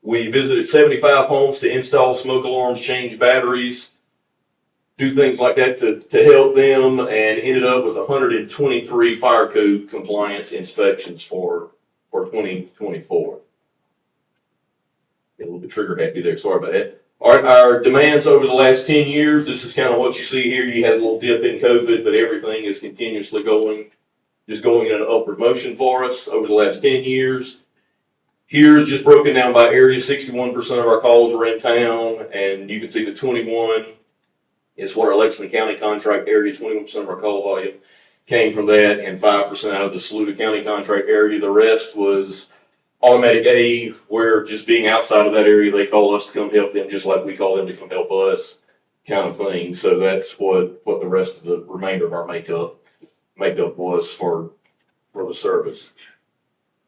We visited 75 homes to install smoke alarms, change batteries, do things like that to help them, and ended up with 123 fire code compliance inspections for 2024. Get a little bit trigger happy there, sorry about that. Our demands over the last 10 years, this is kind of what you see here. You had a little dip in COVID, but everything is continuously going in an upward motion for us over the last 10 years. Here's just broken down by area. 61% of our calls were in town, and you can see the 21 is what our Lexington County contract area, 21% of our call volume came from that, and 5% out of the Saluda County contract area. The rest was automatic A, where just being outside of that area, they call us to come help them just like we call them to come help us, kind of thing. So that's what the rest of the remainder of our makeup was for the service.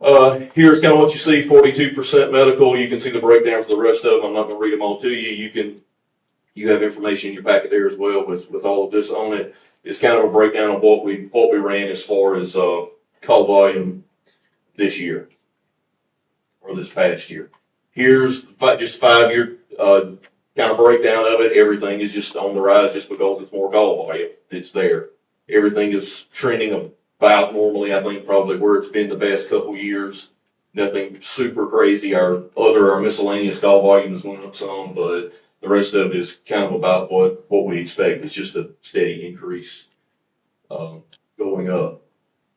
Here's kind of what you see, 42% medical. You can see the breakdown for the rest of them. I'm not going to read them all to you. You have information in your packet there as well with all of this on it. It's kind of a breakdown of what we ran as far as call volume this year or this past year. Here's just 5-year kind of breakdown of it. Everything is just on the rise just because it's more call volume. It's there. Everything is trending about normally, I think, probably where it's been the past couple years. Nothing super crazy. Our miscellaneous call volume has went up some, but the rest of it is kind of about what we expect. It's just a steady increase going up.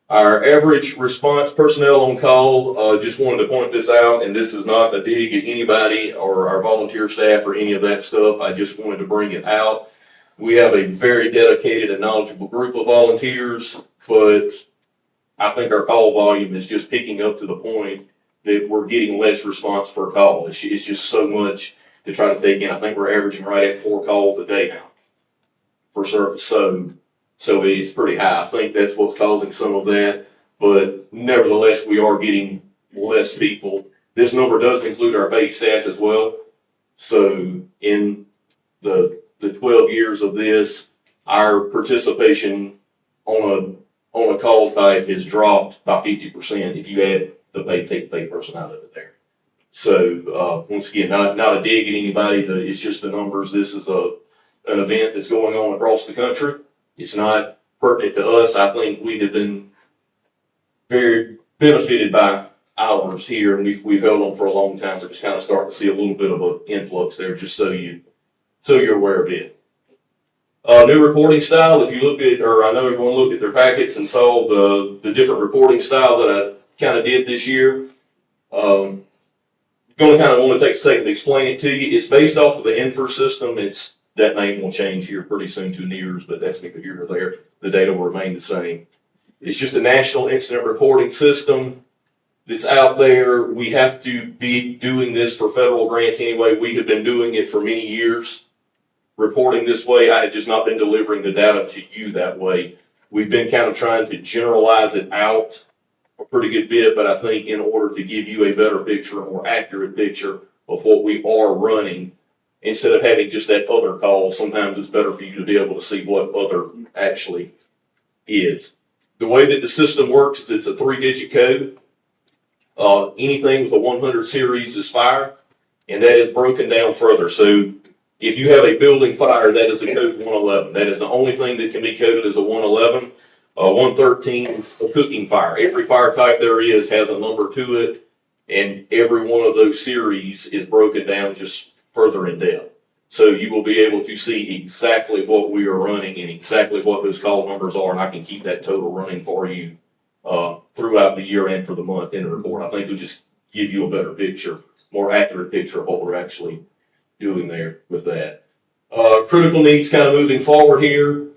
Our average response personnel on call, just wanted to point this out, and this is not a dig at anybody or our volunteer staff or any of that stuff. I just wanted to bring it out. We have a very dedicated and knowledgeable group of volunteers, but I think our call volume is just picking up to the point that we're getting less response per call. It's just so much to try to take in. I think we're averaging right at 4 calls a day now for service. So it's pretty high. I think that's what's causing some of that. But nevertheless, we are getting less people. This number does include our base staff as well. So in the 12 years of this, our participation on a call type has dropped by 50% if you add the take the pay person out of it there. So once again, not a dig at anybody. It's just the numbers. This is an event that's going on across the country. It's not pertinent to us. I think we have been very benefited by ours here, and we've held on for a long time. We're just kind of starting to see a little bit of an influx there, just so you're aware of it. New reporting style. If you look at, or I know everyone looked at their packets and saw the different reporting style that I kind of did this year. Going to kind of want to take a second to explain it to you. It's based off of the Infor system. That name will change here pretty soon to NEARS, but that's neither here or there. The data will remain the same. It's just a national incident reporting system that's out there. We have to be doing this for federal grants anyway. We have been doing it for many years, reporting this way. I had just not been delivering the data to you that way. We've been kind of trying to generalize it out a pretty good bit, but I think in order to give you a better picture, a more accurate picture of what we are running, instead of having just that other call, sometimes it's better for you to be able to see what other actually is. The way that the system works is it's a 3-digit code. Anything with a 100 series is fire, and that is broken down further. So if you have a building fire, that is a code 111. That is the only thing that can be coded as a 111. 113 is a cooking fire. Every fire type there is has a number to it, and every one of those series is broken down just further in depth. So you will be able to see exactly what we are running and exactly what those call numbers are, and I can keep that total running for you throughout the year and for the month in the report. I think it'll just give you a better picture, more accurate picture of what we're actually doing there with that. Critical needs kind of moving forward here.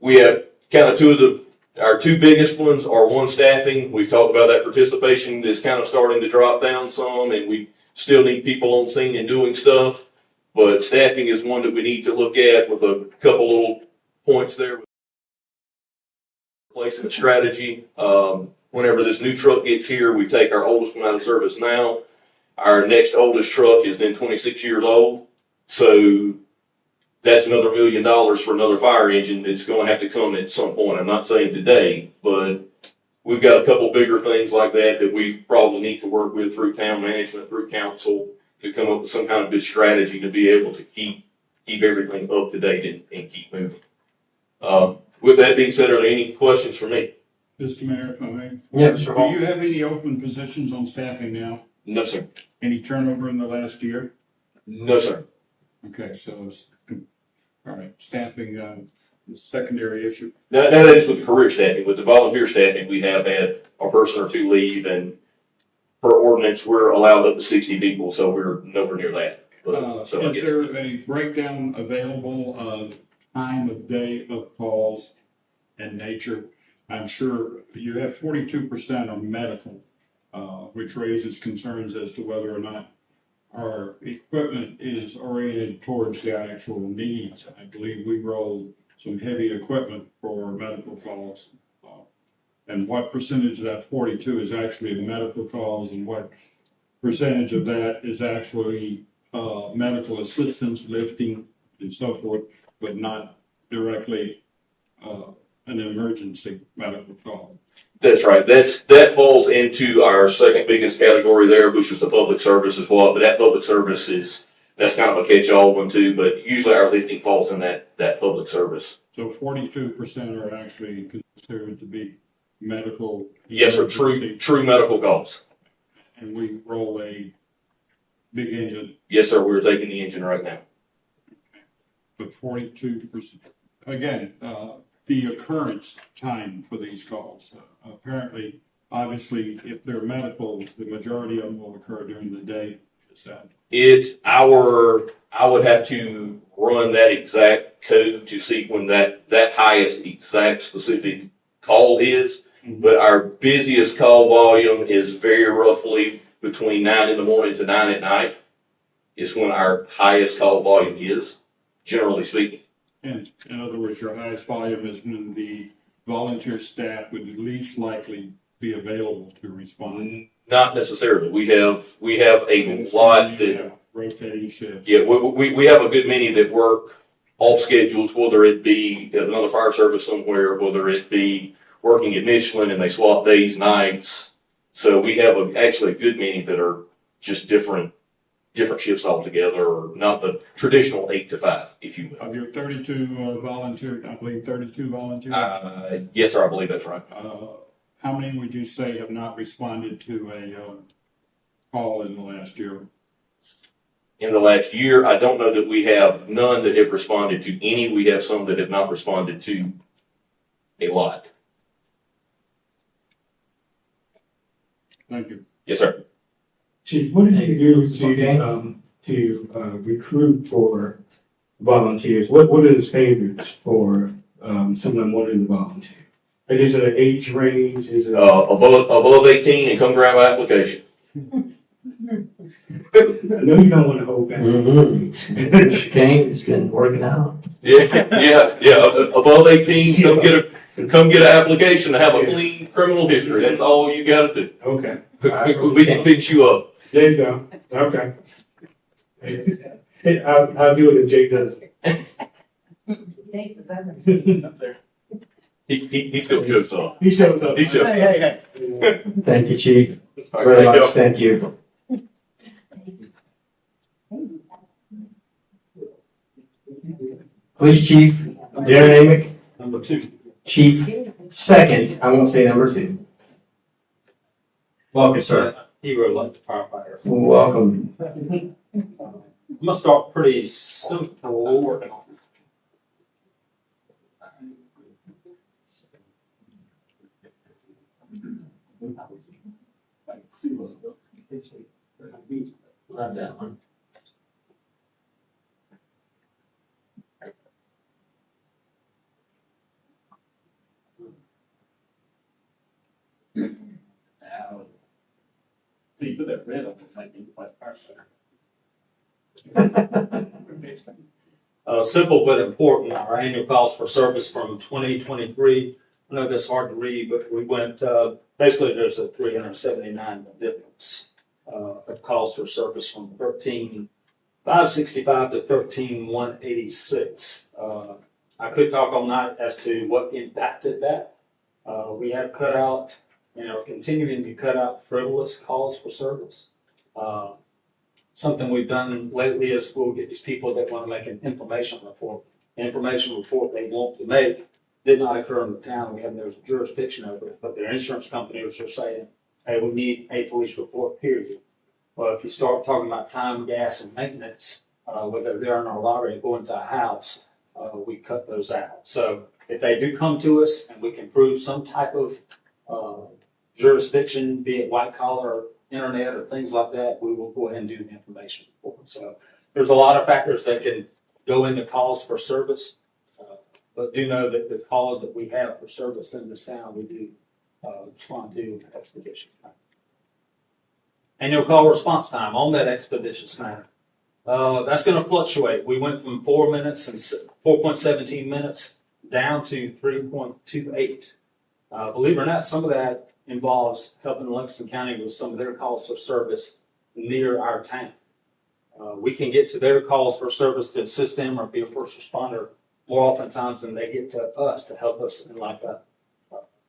We have kind of our two biggest ones are one, staffing. We've talked about that participation is kind of starting to drop down some, and we still need people on scene and doing stuff. But staffing is one that we need to look at with a couple little points there. Replacement strategy. Whenever this new truck gets here, we take our oldest one out of service now. Our next oldest truck is then 26 years old. So that's another $1 million for another fire engine that's going to have to come at some point. I'm not saying today, but we've got a couple bigger things like that we probably need to work with through town management, through council, to come up with some kind of good strategy to be able to keep everything up to date and keep moving. With that being said, are there any questions for me? Mr. Mayor, if I may. Yeah, Mr. Hall. Do you have any open positions on staffing now? No, sir. Any turnover in the last year? No, sir. Okay, so, all right, staffing, secondary issue. Now that is with the career staffing. With the volunteer staffing, we have had a person or two leave, and per ordinance, we're allowed up to 60 people, so we're nowhere near that. But, so I Is guess there a breakdown available of time of day of calls and nature? I'm sure you have 42% on medical, which raises concerns as to whether or not our equipment is oriented towards the actual needs. I believe we rolled some heavy equipment for medical calls. And what percentage of that 42 is actually medical calls, and what percentage of that is actually medical assistance, lifting, and so forth, but not directly an emergency medical call? that's right. That falls into our second biggest category there, which was the public service as well. But that public service that's kind of a catch-all one too. But usually our lifting falls in that public service. So 42% are actually considered to be medical. Yes, sir. True medical calls. And we roll a big engine, Yes, sir. We're taking the engine right now. but 42%. Again, the occurrence time for these calls. Apparently, obviously, if they're medical, the majority of them will occur during the day. Is that? I would have to run that exact code to see when that highest exact specific call is. But our busiest call volume is very roughly between 9 in the morning to 9 at night. is when our highest call volume is, generally speaking. And in other words, your highest volume is when the volunteer staff would least likely be available to respond. Not necessarily. We have a lot that, Yeah, rotating shifts. yeah, we have a good many that work off schedules, whether it be at another fire service somewhere, whether it be working at Michelin and they swap days, nights. So we have actually a good many that are just different shifts altogether, or not the traditional 8 to 5, if you will. Of your 32 volunteer, I believe 32 volunteers, Yes, sir, I believe that's right. how many would you say have not responded to a call in the last year? In the last year, I don't know that we have none that have responded to any. We have some that have not responded to a lot. Thank you. Yes, sir. Chief, what do you do to recruit for volunteers? What are the standards for someone wanting to volunteer? Like, is it an age range? Is it Above 18 and come grab an application. I know you don't want to hold back. Mr. Kane's been working out. Yeah. Above 18, come get an application to have a clean criminal history. That's all you got to do. Okay. We can fix you up. There you go. Okay. I'll do it if Jake does it. He still shows up. He shows up. He shows up. Hey. Thank you, Chief. Very much. Thank you. Police Chief Darren Amick. Number 2. Chief second. I won't say number 2. Welcome, sir. Hero like the firefighter. Welcome. I'm gonna start pretty simple. Working on Love that one. So you put that red on, it's like you like firefighter. Simple but important. Our annual calls for service from 2023. I know that's hard to read, but we went, basically there's a 379 difference of calls for service from 13,565 to 13,186. I could talk all night as to what impacted that. We have cut out, continuing to cut out frivolous calls for service. Something we've done lately is we'll get these people that want to make an information report. The information report they want to make did not occur in the town. We have no jurisdiction over it, but their insurance companies are saying, hey, we need a police report, period. Well, if you start talking about time, gas, and maintenance, whether they're in our lottery or going to a house, we cut those out. So if they do come to us and we can prove some type of jurisdiction, be it white collar or internet or things like that, we will go ahead and do the information report. So there's a lot of factors that can go into calls for service, but do know that the calls that we have for service in this town, we do respond to expeditious time. Annual call response time on that expeditious time. That's going to fluctuate. We went from 4 minutes and 4.17 minutes down to 3.28. Believe it or not, some of that involves helping Lexington County with some of their calls for service near our town. We can get to their calls for service to assist them or be a first responder more oftentimes than they get to us to help us in like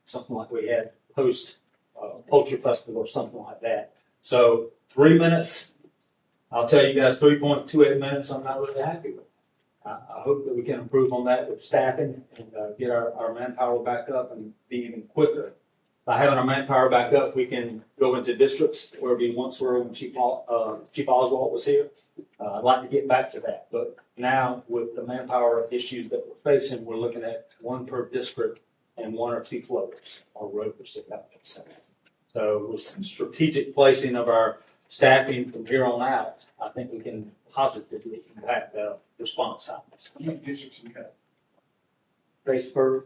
something like we had post poultry festival or something like that. So 3 minutes, I'll tell you guys 3.28 minutes I'm not really happy with. I hope that we can improve on that with staffing and get our manpower back up and be even quicker. By having our manpower back up, we can go into districts where we once were when Chief Oswald was here. I'd like to get back to that, but now with the manpower issues that we're facing, we're looking at 1 per district and 1 or 2 floaters or rovers, if that makes sense. So with some strategic placing of our staffing from here on out, I think we can positively impact the response times. Batesburg,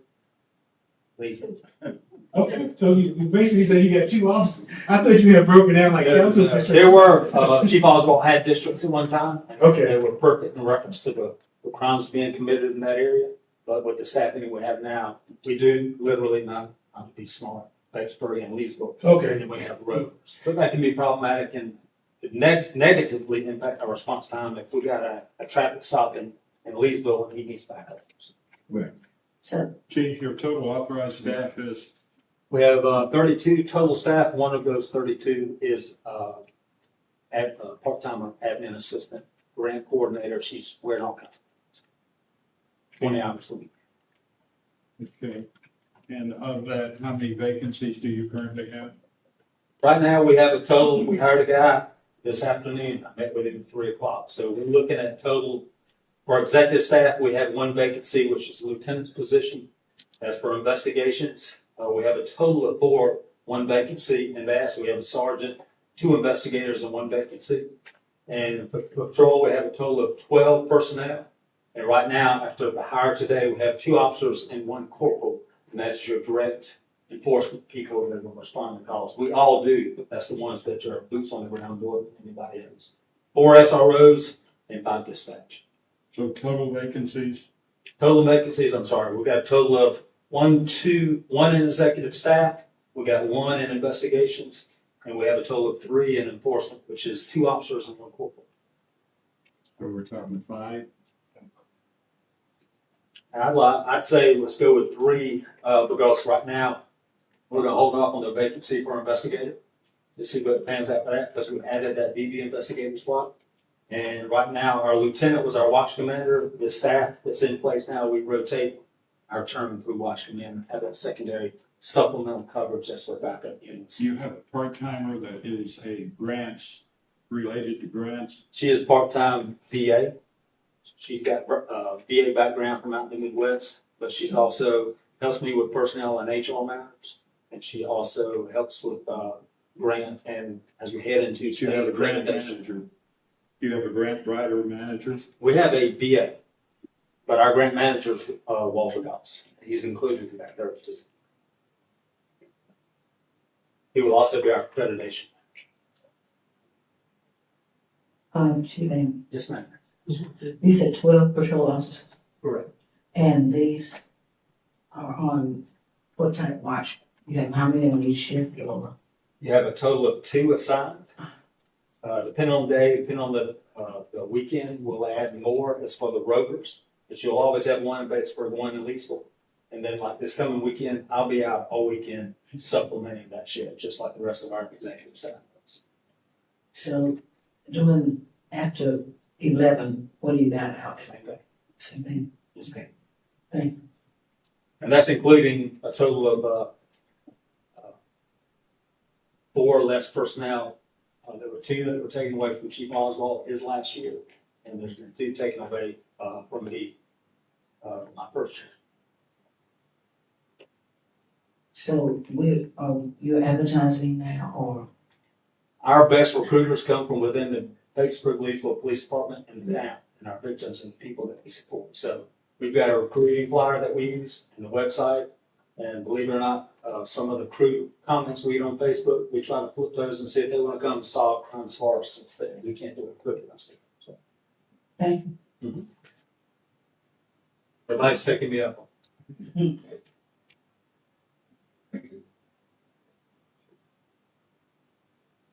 Leesville. Okay, so you basically said you got two offices. I thought you had broken down like council districts. There were, Chief Oswald had districts at one time. And Okay. They were perfect in reference to the crimes being committed in that area. But with the staffing we have now, we do literally not be smart. Batesburg and Leesville. Okay. And we have roads. But that can be problematic and negatively impact our response time if we got a traffic stop in Leesville and he needs backup. So, Chief, your total authorized staff is, We have 32 total staff. One of those 32 is part-time admin assistant, grant coordinator. She's wearing all kinds of hats. 20 hours a week. okay, and of that, how many vacancies do you currently have? Right now, we have a total, we hired a guy this afternoon. I met with him at 3 o'clock. So we're looking at total, for executive staff, we have one vacancy, which is lieutenant's position. As for investigations, we have a total of 4, 1 vacancy, and that's, we have a sergeant, 2 investigators, and 1 vacancy. And for patrol, we have a total of 12 personnel. And right now, after the hire today, we have 2 officers and 1 corporal, and that's your direct enforcement people that will respond to calls. We all do, but that's the ones that are boots on the ground more than anybody else. 4 SROs and 5 dispatch. So total vacancies? Total vacancies, I'm sorry, we got a total of 1 in executive staff, we got 1 in investigations, and we have a total of 3 in enforcement, which is 2 officers and 1 corporal. So we're talking 5? I'd say let's go with 3, because right now, we're gonna hold off on the vacancy for investigator to see what pans out for that, because we added that DB investigator slot. And right now, our lieutenant was our watch commander. The staff that's in place now, we rotate our term through watch command, have that secondary supplemental coverage that's for backup units. You have a part-timer that is a grants, related to grants? She is part-time VA. She's got VA background from out in the Midwest, but she's also helps me with personnel and HR matters. And she also helps with grant and as we head into You have a grant accreditation. manager? You have a grant writer manager? We have a VA, but our grant manager is Walter Goss. He's included in that too. He will also be our accreditation. Chief, and Yes, ma'am. you said 12 patrol officers, Correct. and these are on what type watch? You have how many on each shift, or? You have a total of 2 assigned. Depending on the day, depending on the weekend, we'll add more as for the rovers. But you'll always have 1 in Batesburg, 1 in Leesville. And then like this coming weekend, I'll be out all weekend supplementing that shift, just like the rest of our executive staff does. So, doing after 11, what do you got out? Same thing. Same thing? Okay, thank you. And that's including a total of 4 less personnel. There were 2 that were taken away from Chief Oswald his last year, and there's been 2 taken away from me my first year. So, you're advertising now, or? Our best recruiters come from within the Batesburg-Leesville Police Department and the town, and our victims and the people that we support. So we've got a recruiting flyer that we use and the website, and believe it or not, some of the crew comments we get on Facebook, we try to flip those and see if they want to come solve crimes for us instead. We can't do it quick enough. So Thank you. Everybody's picking me up.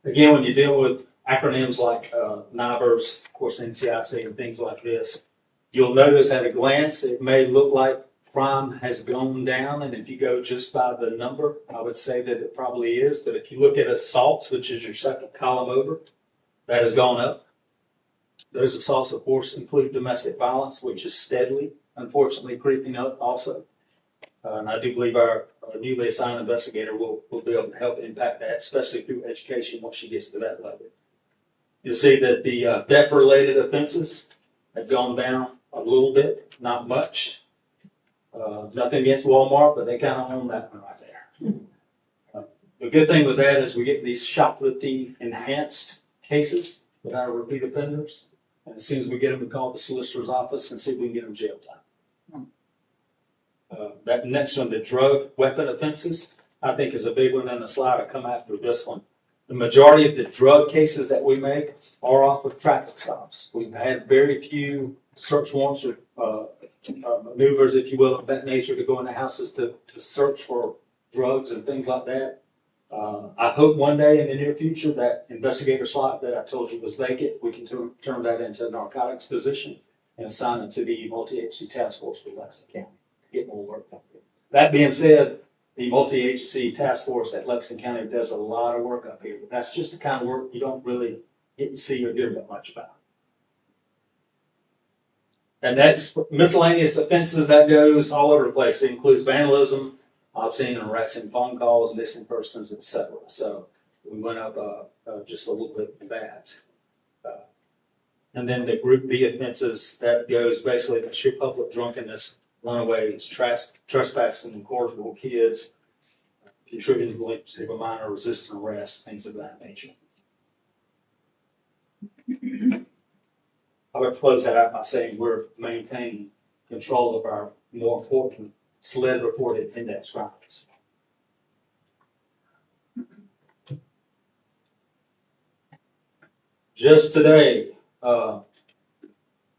Again, when you deal with acronyms like NIBRS, of course NCIC and things like this, you'll notice at a glance it may look like crime has gone down, and if you go just by the number, I would say that it probably is. But if you look at assaults, which is your second column over, that has gone up. Those assaults, of course, include domestic violence, which is steadily, unfortunately, creeping up also. And I do believe our newly assigned investigator will be able to help impact that, especially through education once she gets to that level. You'll see that the theft-related offenses have gone down a little bit, not much. Nothing against Walmart, but they kind of own that one right there. The good thing with that is we get these shoplifting enhanced cases with our repeat offenders. And as soon as we get them, we call the solicitor's office and see if we can get them jail time. That next one, the drug weapon offenses, I think is a big one on the slide. I come after this one. The majority of the drug cases that we make are off of traffic stops. We've had very few search warrants or maneuvers, if you will, of that nature to go into houses to search for drugs and things like that. I hope one day in the near future that investigator slot that I told you was vacant, we can turn that into a narcotics position and assign it to the multi-agency task force with Lexington County to get more work done. That being said, the multi-agency task force at Lexington County does a lot of work up here, but that's just the kind of work you don't really get to see or hear that much about. And that's miscellaneous offenses that goes all over the place. It includes vandalism, obscene and harassing phone calls, missing persons, etc. So we went up just a little bit with that. And then the group B offenses, that goes basically to sheer public drunkenness, runaways, trespassing, incorrigible kids, contributing to delinquency of a minor, resisting arrest, things of that nature. I would close that out by saying we're maintaining control of our more important SLED reported index crimes. Just today, at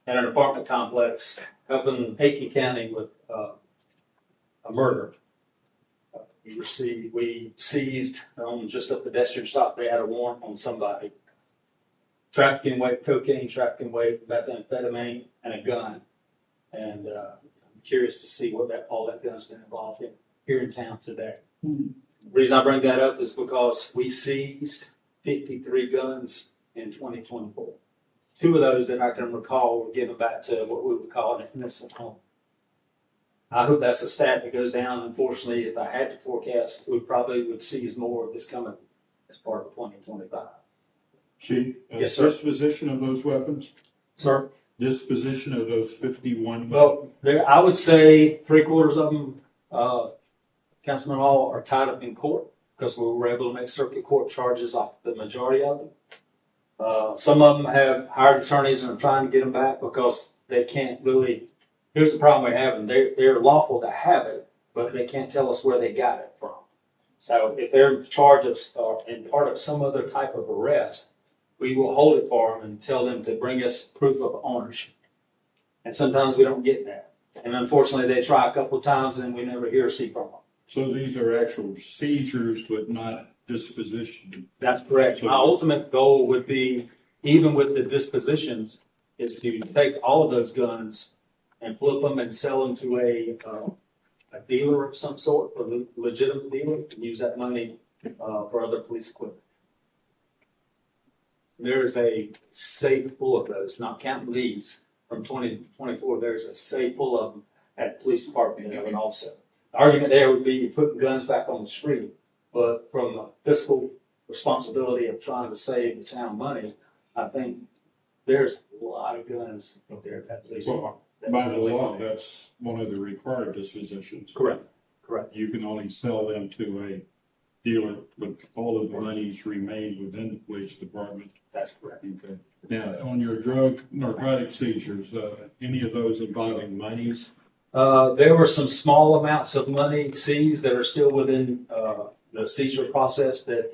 an apartment complex up in Aiken County with a murder, we seized just a pedestrian stop. They had a warrant on somebody. Trafficking weight cocaine, trafficking weight methamphetamine, and a gun. And I'm curious to see what all that gun's been involved in here in town today. The reason I bring that up is because we seized 53 guns in 2024. 2 of those that I can recall were given back to what we would call an innocent home. I hope that's a stat that goes down. Unfortunately, if I had to forecast, we probably would seize more of this coming as part of 2025. Chief, Yes, sir. disposition of those weapons? Sir? Disposition of those 51 weapons? Well, I would say 3/4 of them, Councilman Hall, are tied up in court because we were able to make circuit court charges off the majority of them. Some of them have hired attorneys and are trying to get them back because they can't really. Here's the problem we're having. They're lawful to have it, but they can't tell us where they got it from. So if they're in charge of and part of some other type of arrest, we will hold it for them and tell them to bring us proof of ownership. And sometimes we don't get that. And unfortunately, they try a couple of times and we never hear or see from them. So these are actual seizures, but not disposition? That's correct. My ultimate goal would be, even with the dispositions, is to take all of those guns and flip them and sell them to a dealer of some sort, a legitimate dealer, and use that money for other police equipment. There is a safe full of those, not counting these from 2024. There's a safe full of them at the police department and also. The argument there would be you're putting guns back on the street, but from a fiscal responsibility of trying to save the town money, I think there's a lot of guns up there at the police department. By the law, that's one of the required dispositions. Correct. Correct. You can only sell them to a dealer, but all of the monies remain within the police department. That's correct. Okay. Now, on your drug narcotic seizures, any of those involving monies? There were some small amounts of money seized that are still within the seizure process. That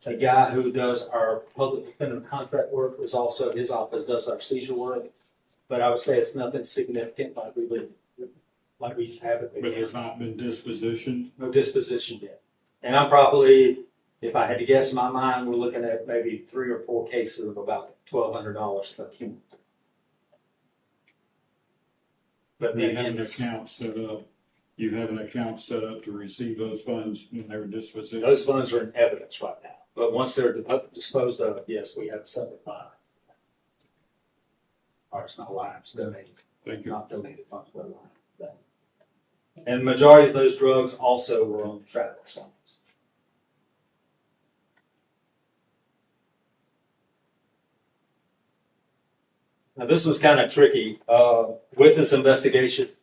a guy who does our public defender contract work is also, his office does our seizure work. But I would say it's nothing significant like we used to have it. But has not been dispositioned? No disposition yet. And I'm probably, if I had to guess in my mind, we're looking at maybe 3 or 4 cases of about $1,200 per cumulative. But You have an account set up. You have an account set up to receive those funds when they're dispositioned. Those funds are in evidence right now. But once they're disposed of, yes, we have a separate line. Or it's not a line, it's donated. Thank you. Not donated funds, but a line. And the majority of those drugs also were on traffic signs. Now, this was kind of tricky. With this investigative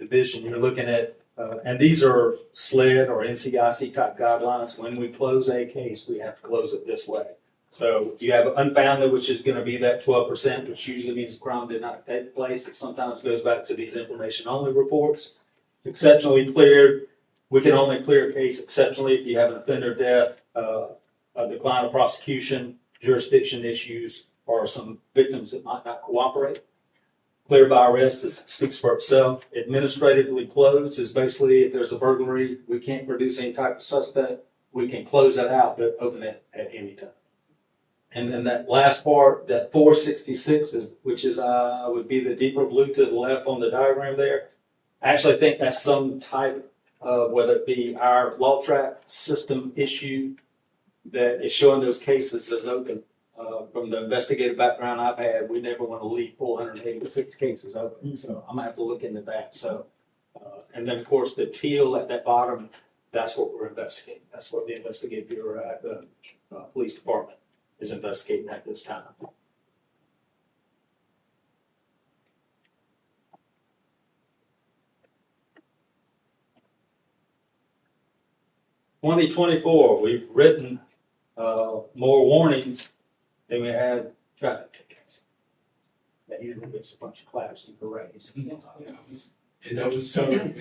division, you're looking at, and these are SLED or NCIC type guidelines. When we close a case, we have to close it this way. So you have unfounded, which is going to be that 12%, which usually means crime did not take place. It sometimes goes back to these information only reports. exceptionally cleared. We can only clear a case exceptionally if you have an offender death, a decline of prosecution, jurisdiction issues, or some victims that might not cooperate. Clear by arrest speaks for itself. Administratively closed is basically if there's a burglary, we can't produce any type of suspect, we can close that out, but open it at any time. And then that last part, that 466 which would be the deeper blue to the left on the diagram there. I actually think that's some type of, whether it be our law track system issue that is showing those cases as open. From the investigative background I've had, we never want to leave 486 cases open. So I'm gonna have to look into that. So, and then of course the teal at that bottom, that's what we're investigating. That's what the investigative bureau at the police department is investigating at this time. (2024), we've written more warnings than we had traffic tickets. That usually gets a bunch of claps and parades. And that was celebrated.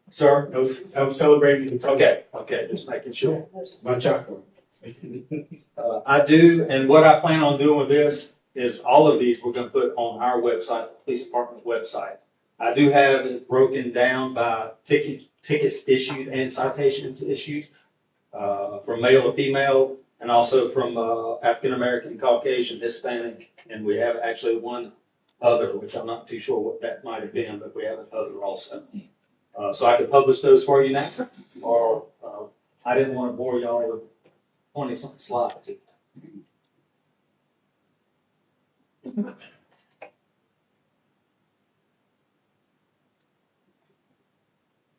Sir? That was celebrated. Okay, just making sure. My chocolate. I do, and what I plan on doing with this is all of these we're gonna put on our website, the police department website. I do have it broken down by tickets issued and citations issued, from male to female, and also from African American, Caucasian, Hispanic, and we have actually one other, which I'm not too sure what that might have been, but we have an other also. So I could publish those for you now, or I didn't want to bore y'all with 20-something slides.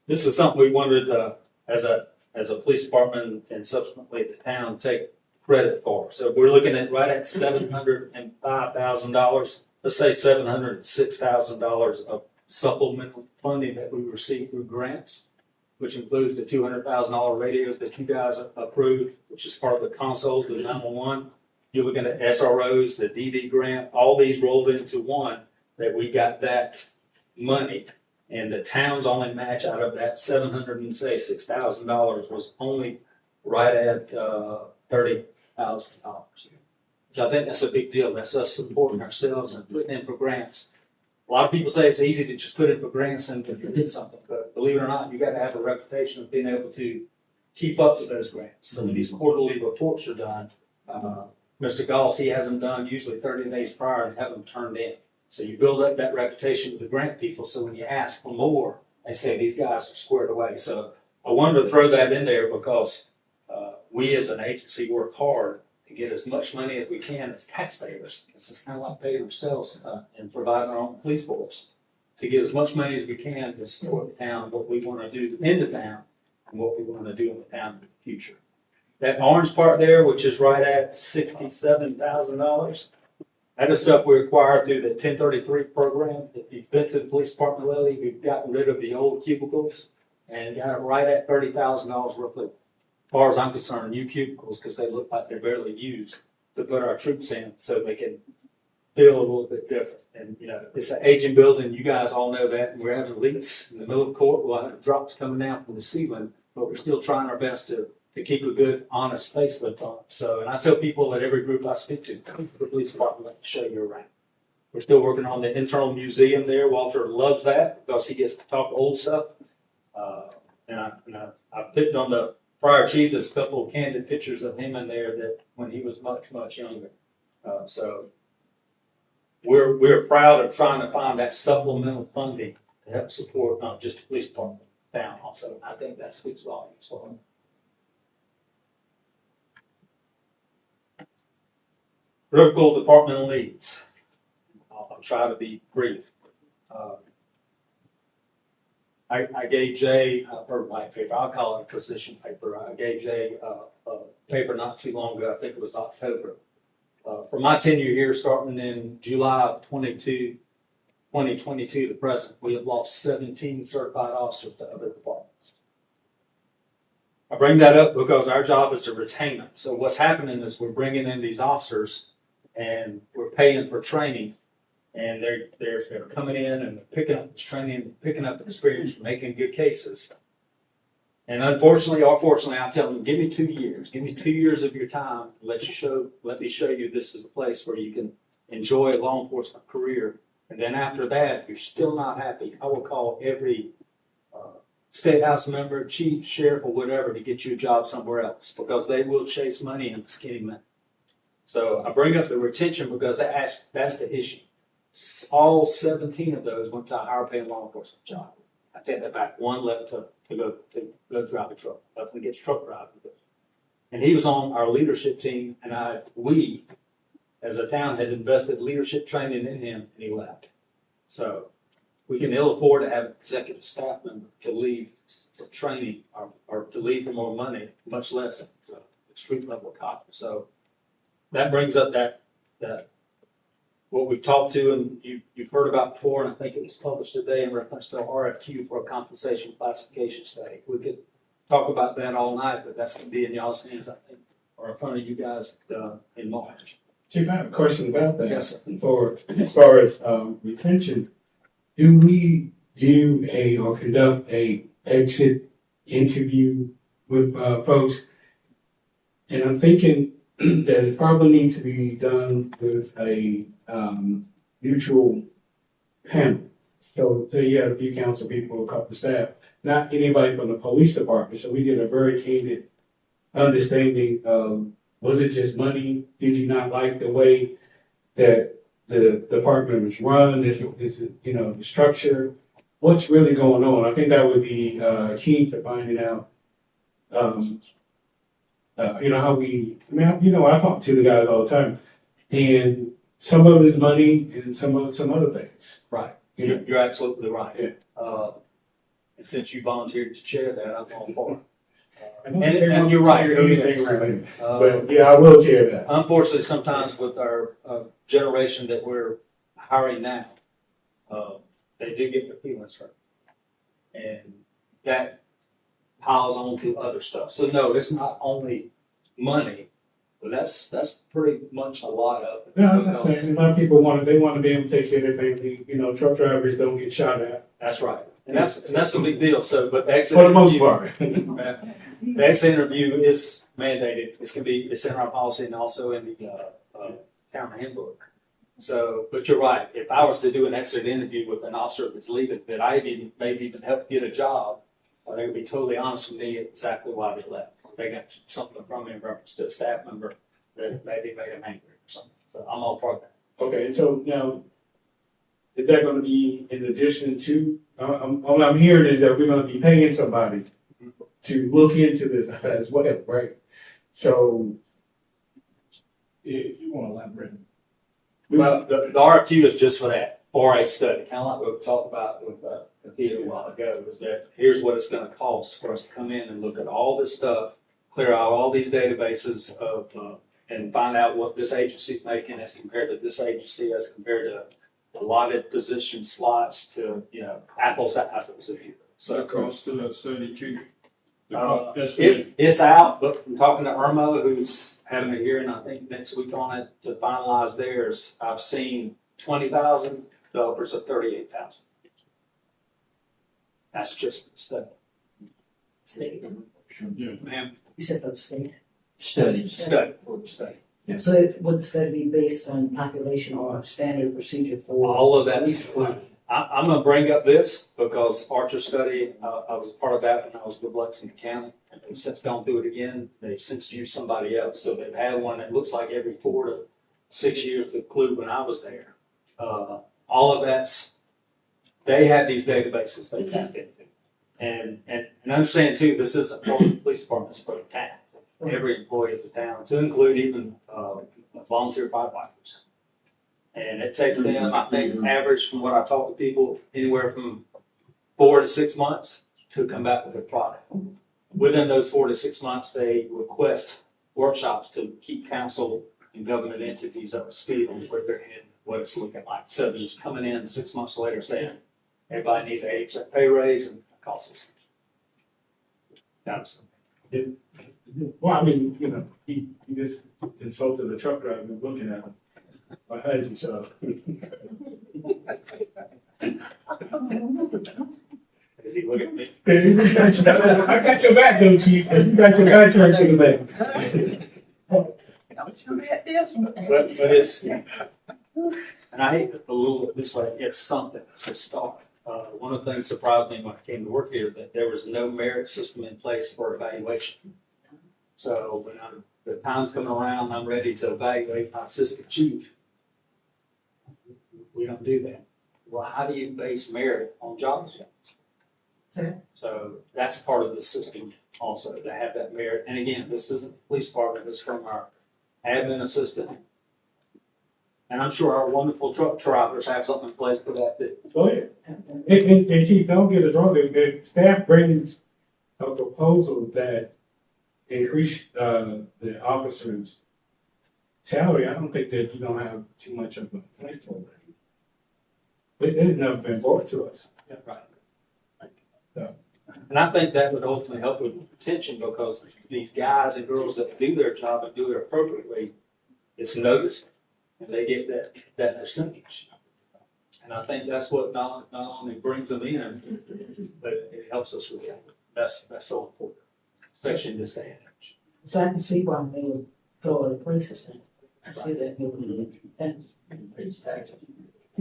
This is something we wanted as a police department and subsequently the town take credit for. So we're looking at right at $705,000, let's say $706,000 of supplemental funding that we received through grants, which includes the $200,000 radios that you guys approved, which is part of the consoles, the 911. You're looking at SROs, the DV grant, all these rolled into one that we got that money. And the town's only match out of that $706,000 was only right at $30,000. Which I think that's a big deal. That's us supporting ourselves and putting in for grants. A lot of people say it's easy to just put in for grants and to get something, but believe it or not, you got to have a reputation of being able to keep up with those grants. So when these quarterly reports are done, Mr. Goss, he has them done usually 30 days prior and have them turned in. So you build up that reputation with the grant people. So when you ask for more, they say these guys are squared away. So I wanted to throw that in there because we as an agency work hard to get as much money as we can as taxpayers. It's just kind of like paying ourselves and providing our own police force to get as much money as we can to support the town, what we want to do in the town and what we want to do in the town in the future. That orange part there, which is right at $67,000, that is stuff we acquired through the 1033 program. If you've been to the police department lately, we've gotten rid of the old cubicles and got it right at $30,000 worth of, as far as I'm concerned, new cubicles, because they look like they're barely used to put our troops in so they can feel a little bit different. And, you know, it's an aging building. You guys all know that. We're having leaks in the middle of the court. We'll have drops coming down from the ceiling, but we're still trying our best to keep a good, honest facelift on it. So, and I tell people at every group I speak to, come to the police department, let me show you around. We're still working on the internal museum there. Walter loves that because he gets to talk old stuff. And I picked on the prior chief. There's a couple of candid pictures of him in there that when he was much, much younger. So we're proud of trying to find that supplemental funding to help support not just the police department, town also. I think that speaks volumes for them. Critical departmental needs. I'll try to be brief. I gave Jay, or white paper, I'll call it a position paper. I gave Jay a paper not too long ago, I think it was October. For my tenure here, starting in July of 2022 to present, we have lost 17 certified officers to other departments. I bring that up because our job is to retain them. So what's happening is we're bringing in these officers and we're paying for training, And they're coming in and picking up this training, picking up experience, making good cases. And unfortunately or fortunately, I tell them, give me 2 years. Give me 2 years of your time. Let me show you this is a place where you can enjoy a law enforcement career. And then after that, if you're still not happy, I will call every state house member, chief, sheriff, or whatever to get you a job somewhere else, because they will chase money and skinny money. So I bring up the retention because that's the issue. All 17 of those went to a higher paying law enforcement job. I take that back. One left to go drive a truck. Left to get truck driving. And he was on our leadership team, and we, as a town, had invested leadership training in him, and he left. So we can ill afford to have an executive staff member to leave for training or to leave for more money, much less a street level cop. So that brings up that what we've talked to and you've heard about before, and I think it was published today in reference to RFQ for a compensation classification study. We could talk about that all night, but that's going to be in y'all's hands, I think, or in front of you guys in March. Chief, I have a question about that. Yes, sir. Or as far as retention, do we do or conduct a exit interview with folks? And I'm thinking that it probably needs to be done with a neutral panel. So you had a few council people, a couple staff, not anybody from the police department. So we get a very candid understanding of, was it just money? Did you not like the way that the department was run? Is it the structure? What's really going on? I think that would be key to finding out. How I talk to the guys all the time, and some of it is money, and some other things. Right. You're absolutely right. Yeah. And since you volunteered to chair that, I'm all for it. And you're right. But yeah, I will chair that. Unfortunately, sometimes with our generation that we're hiring now, they do get their feelings hurt, and that piles on to other stuff. So no, it's not only money, but that's pretty much a lot of it. No, that's saying a lot of people want to be able to take care of their family. Truck drivers don't get shot at. That's right, and that's a big deal. So, but the exit For the most part. the exit interview is mandated. It's in our policy and also in the town handbook. So, but you're right. If I was to do an exit interview with an officer that's leaving, that I maybe even help get a job, they would be totally honest with me exactly why they left. They got something from me in reference to a staff member that maybe made them angry or something. So I'm all for that. Okay, and so now, is that going to be in addition to? All I'm hearing is that we're going to be paying somebody to look into this as well, right? So, if you want to elaborate. Well, the RFQ is just for that, or a study, kind of like what we talked about with Peter a while ago, is that here's what it's going to cost for us to come in and look at all this stuff, clear out all these databases and find out what this agency's making as compared to this agency, as compared to allotted position slots to, apples to apples. So the cost of that study, Chief? It's out, but from talking to Irma, who's having a hearing, I think next week on it to finalize theirs, I've seen 20,000 developers of 38,000. That's just for the study. State. Ma'am, You said for the state. Study. study for the study. So would the study be based on population or standard procedure for? All of that's included. I'm going to bring up this because Archer study, I was a part of that when I was with Lexington County. And they've since gone through it again. They've since used somebody else. So they've had one that looks like every 4 to 6 years to include when I was there. All of that's, they have these databases they tap into. And understand too, this isn't for the police department, it's for the town. Every employee of the town, to include even volunteer firefighters. And it takes them, I think, average from what I talk to people, anywhere from 4 to 6 months to come back with a product. Within those 4 to 6 months, they request workshops to keep council and government entities up to speed on where they're heading, what it's looking like. So they're just coming in 6 months later saying, everybody needs an 80% pay raise and it costs us. That's Well, I mean, he just insulted the truck driver looking at him. I had you, so. Is he looking at me? I got your back though, chief. You got your back turned to the back. But it's, and I hate to belittle it this way, it's something, it's a start. One of the things that surprised me when I came to work here, that there was no merit system in place for evaluation. So when the time's coming around, I'm ready to evaluate my assistant chief. We don't do that. Well, how do you base merit on job performance? So that's part of the system also, to have that merit. And again, this isn't the police department, it's from our admin assistant. And I'm sure our wonderful truck drivers have something in place for that too. Oh, yeah. And chief, don't get us wrong, if staff brings a proposal that increase, the officer's salary, I don't think that you don't have too much of a fight for it. It's never been brought to us. Right. So. And I think that would ultimately help with retention, because these guys and girls that do their job and do it appropriately, it's noticed and they get that percentage. And I think that's what not only brings them in, but it helps us with that. That's so important, especially in this day and age. So I can see why they would go other places then. I see that.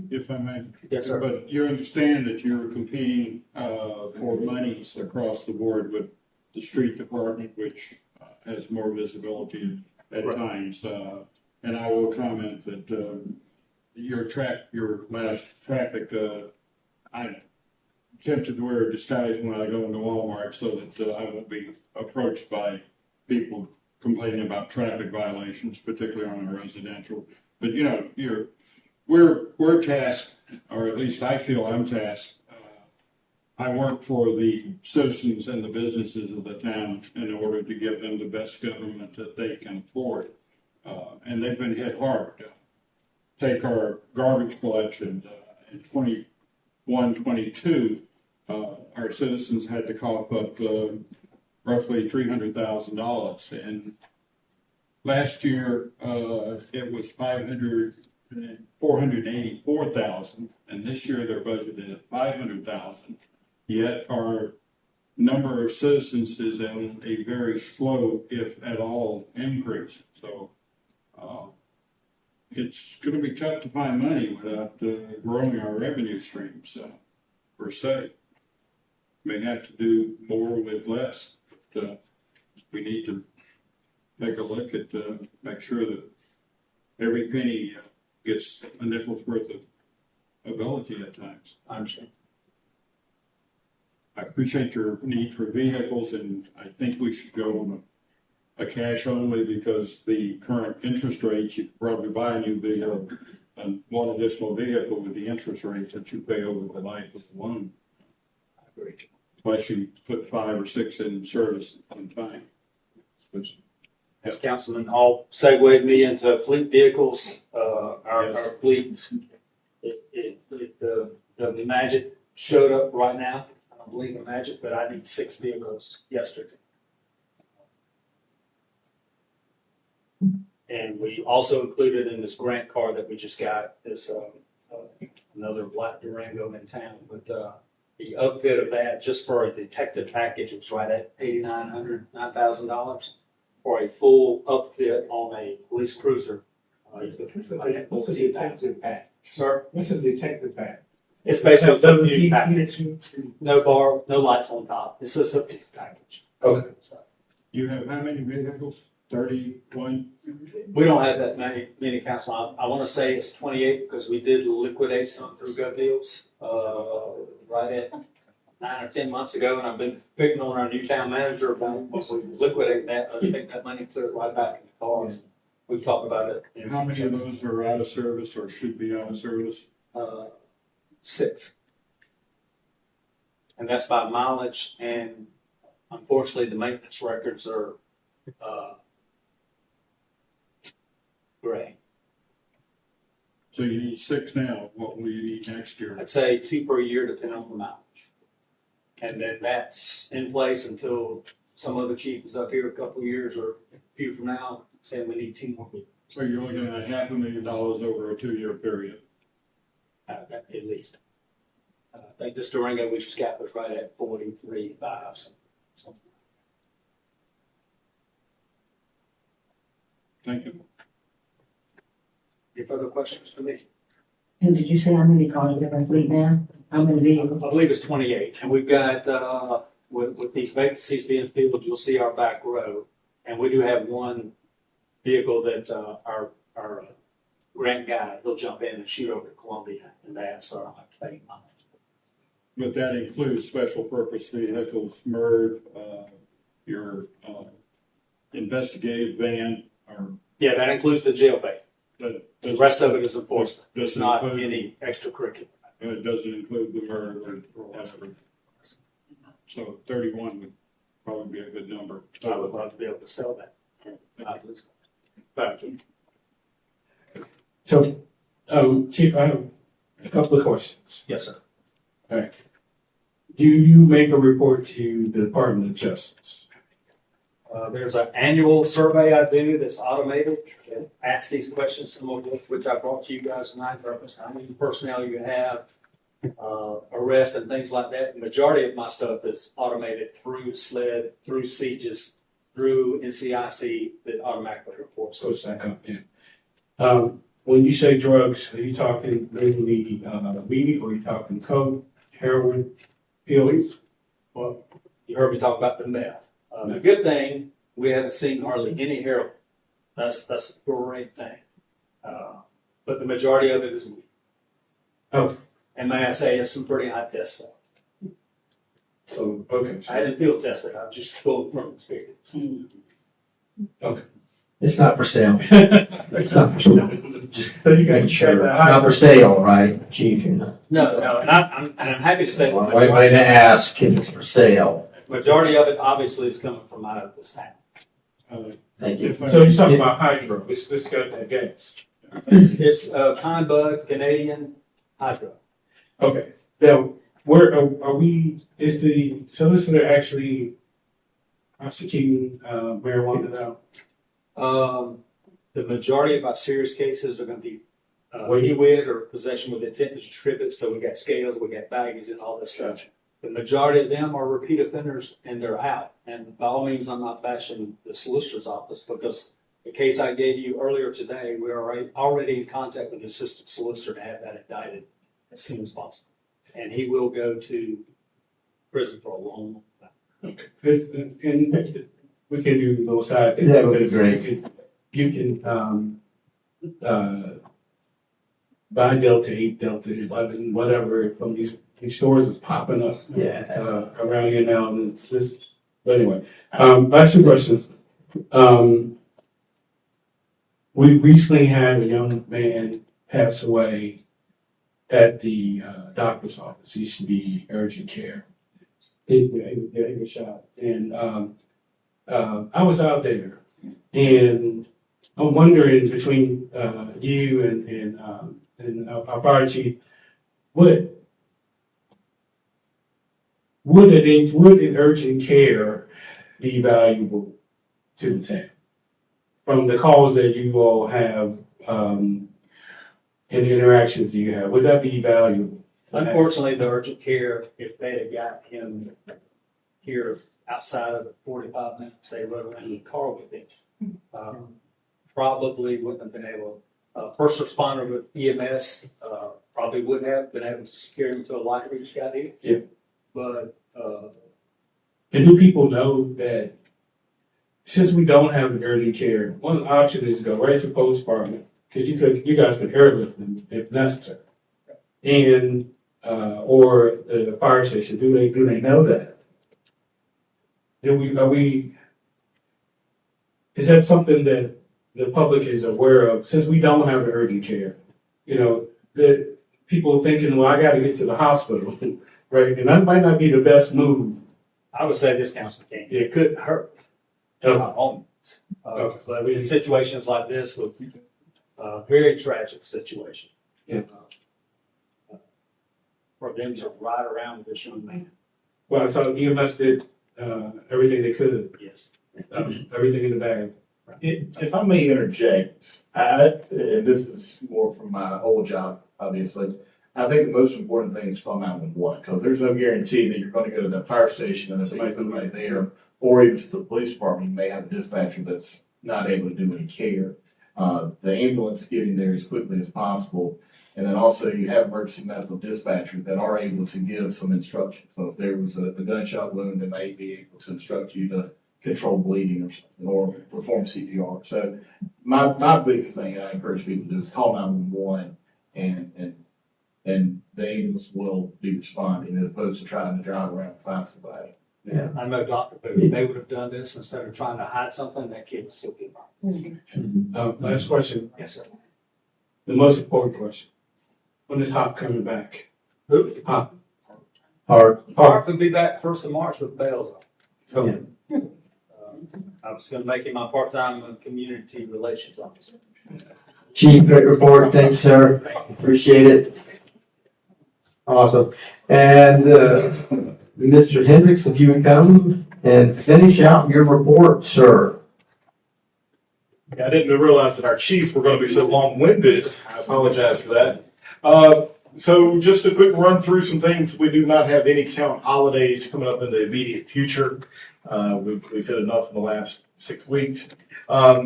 If I may. Yes, sir. But you understand that you're competing for monies across the board with the street department, which has more visibility at Right. times. And I will comment that your last traffic, I'm tempted to wear a disguise when I go into Walmart so that I won't be approached by people complaining about traffic violations, particularly on a residential. But you know, we're tasked, or at least I feel I'm tasked. I work for the citizens and the businesses of the town in order to give them the best government that they can afford. And they've been hit hard. Take our garbage collection in 21-22, our citizens had to cough up roughly $300,000. And last year, it was $484,000, and this year they're budgeted at $500,000. Yet our number of citizens is in a very slow, if at all, increase. So it's going to be tough to find money without growing our revenue streams per se. May have to do more with less, but we need to take a look at make sure that every penny gets a nickel's worth of ability at times. I understand. I appreciate your need for vehicles, and I think we should go on a cash only, because the current interest rates, you could probably buy a new vehicle and one additional vehicle with the interest rates that you pay over the life of the loan. I agree. Plus you put 5 or 6 in service on time. As Councilman Hall segued me into fleet vehicles, our fleet, the Magic showed up right now. I don't believe in Magic, but I need 6 vehicles yesterday. And we also included in this grant card that we just got this another black Durango in town. But the outfit of that, just for a detective package, was right at $8,900, for a full upfit on a police cruiser. What's a detective pack? Sir, What's a detective pack? it's basically a new package. No bar, no lights on top. It's just a piece package. Okay. You have how many vehicles? 31? We don't have that many council. I want to say it's 28, because we did liquidate some through Gov Deals right at 9 or 10 months ago, and I've been picking on our new town manager about what we liquidate that. Let's take that money, clear it right back in the cars. We've talked about it. How many of those are out of service or should be out of service? 6. And that's by mileage, and unfortunately, the maintenance records are gray. So you need 6 now. What will you need next year? I'd say 2 per year, depending on the mileage. And then that's in place until some other chief is up here a couple of years or a few from now, saying we need 2 more So you're looking at $500,000 over a 2-year period. At least. I think this Durango we just got was right at 43.5. So. Thank you. Any further questions for me? And did you say how many cars are in fleet now? How many vehicles? I believe it's 28, and we've got, with these vacancies being filled, you'll see our back row. And we do have one vehicle that, our grant guy, he'll jump in and shoot over to Columbia and that, so I don't have to pay him on it. But that includes special purpose vehicles, MERV, your investigative van, or Yeah, that includes the jail bay. that The rest of it is enforcement. Does It's it not include- any extracurricular. it doesn't include the MERV or whatever. So 31 would probably be a good number. I would love to be able to sell that. But So, Chief, I have a couple of questions. yes, sir. All right. Do you make a report to the Department of Justice? There's an annual survey I do that's automated. It asks these questions, some of which I brought to you guys tonight, how many personnel you have, arrest and things like that. The majority of my stuff is automated through SLED, through CGIS, through NCIC that automatically reports. So stack up, yeah. When you say drugs, are you talking mainly weed, or are you talking coke, heroin, pills? Well, you heard me talk about the meth. The good thing, we haven't seen hardly any heroin. That's a great thing. But the majority of it is weed. Okay. And may I say, it's some pretty high test stuff. So, okay. I didn't field test it. I'm just spoke from experience. Okay. It's not for sale. It's not for sale. Just So you got make sure. that Not for sale, right, Chief? You're not. No, and I'm happy to say Well, wait to ask if it's for sale. majority of it obviously is coming from out of this town. Thank you. So you're talking about hydro, it's got that gas. It's Kind Bud Canadian Hydro. Okay, now, where are we, is the solicitor actually prosecuting marijuana now? The majority of our serious cases are going to be Weight. with or possession with intent to distribute. So we got scales, we got baggies, and all this stuff. The majority of them are repeat offenders, and they're out. And by all means, I'm not bashing the solicitor's office, because the case I gave you earlier today, we are already in contact with the assistant solicitor to have that indicted as soon as possible. And he will go to prison for a long time. Okay. And we can do a little side thing. That would be great. You can buy Delta 8, Delta 11, whatever from these stores that's popping up around here now. And it's just, but anyway, last two questions. We recently had a young man pass away at the doctor's office. He used to be urgent care. He was shot. And I was out there, and I'm wondering between you and our fire chief, would an urgent care be valuable to the town from the calls that you all have and the interactions you have? Would that be valuable? Unfortunately, the urgent care, if they had got him here outside of the 45 minutes they rode around in the car with him, probably wouldn't have been able. First responder with EMS probably would have been able to secure him to a life reach got here. Yeah. But And do people know that since we don't have an urgent care, one option is to go right to the police department, because you guys could airlift them if necessary, and or the fire station. Do they know that? Is that something that the public is aware of? Since we don't have an urgent care, the people thinking, well, I got to get to the hospital, right? And that might not be the best move. I would say this, Councilman King, it couldn't hurt. Okay. By all means. Okay. But in situations like this, with very tragic situation, Yeah. for them to ride around with this young man. Well, so EMS did everything they could, Yes. everything in the bag. If I may interject, and this is more from my old job, obviously. I think the most important thing is to call 911, because there's no guarantee that you're gonna go to that fire station and there's somebody right there, or even to the police department, you may have a dispatcher that's not able to do any care. The ambulance getting there as quickly as possible, and then also you have emergency medical dispatchers that are able to give some instructions. So if there was a gunshot wound, they may be able to instruct you to control bleeding or something, or perform CPR. So my biggest thing I encourage people to do is call 911, and the ambulance will be responding, as opposed to trying to drive around and find somebody. Yeah. I know Dr. Booth, if they would have done this instead of trying to hide something, that kid would still be alive. Last question, Yes, sir. the most important question. When is Hop coming back? Who? Hop. Mark will be back 1st of March with bells on. Yeah. I was gonna make him my part-time community relations officer. Chief, great report. Thanks, sir. Appreciate it. Awesome. And Mr. Hendricks, if you would come and finish out your report, sir. I didn't realize that our chiefs were going to be so long-winded. I apologize for that. So just a quick run through some things. We do not have any town holidays coming up in the immediate future. We've hit enough in the last 6 weeks. A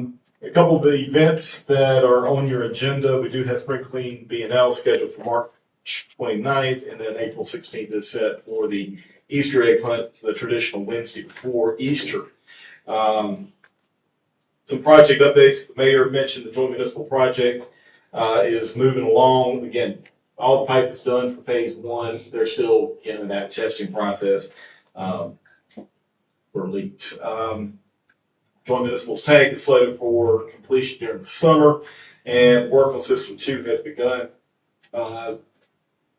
couple of the events that are on your agenda, we do have Spring Clean B&L scheduled for March 29th, and then April 16th is set for the Easter egg hunt, the traditional Wednesday before Easter. Some project updates. The mayor mentioned the joint municipal project is moving along. Again, all the pipe is done for phase 1. They're still in that testing process for leaks. Joint municipal's tank is slated for completion during the summer, and work on system 2 has begun.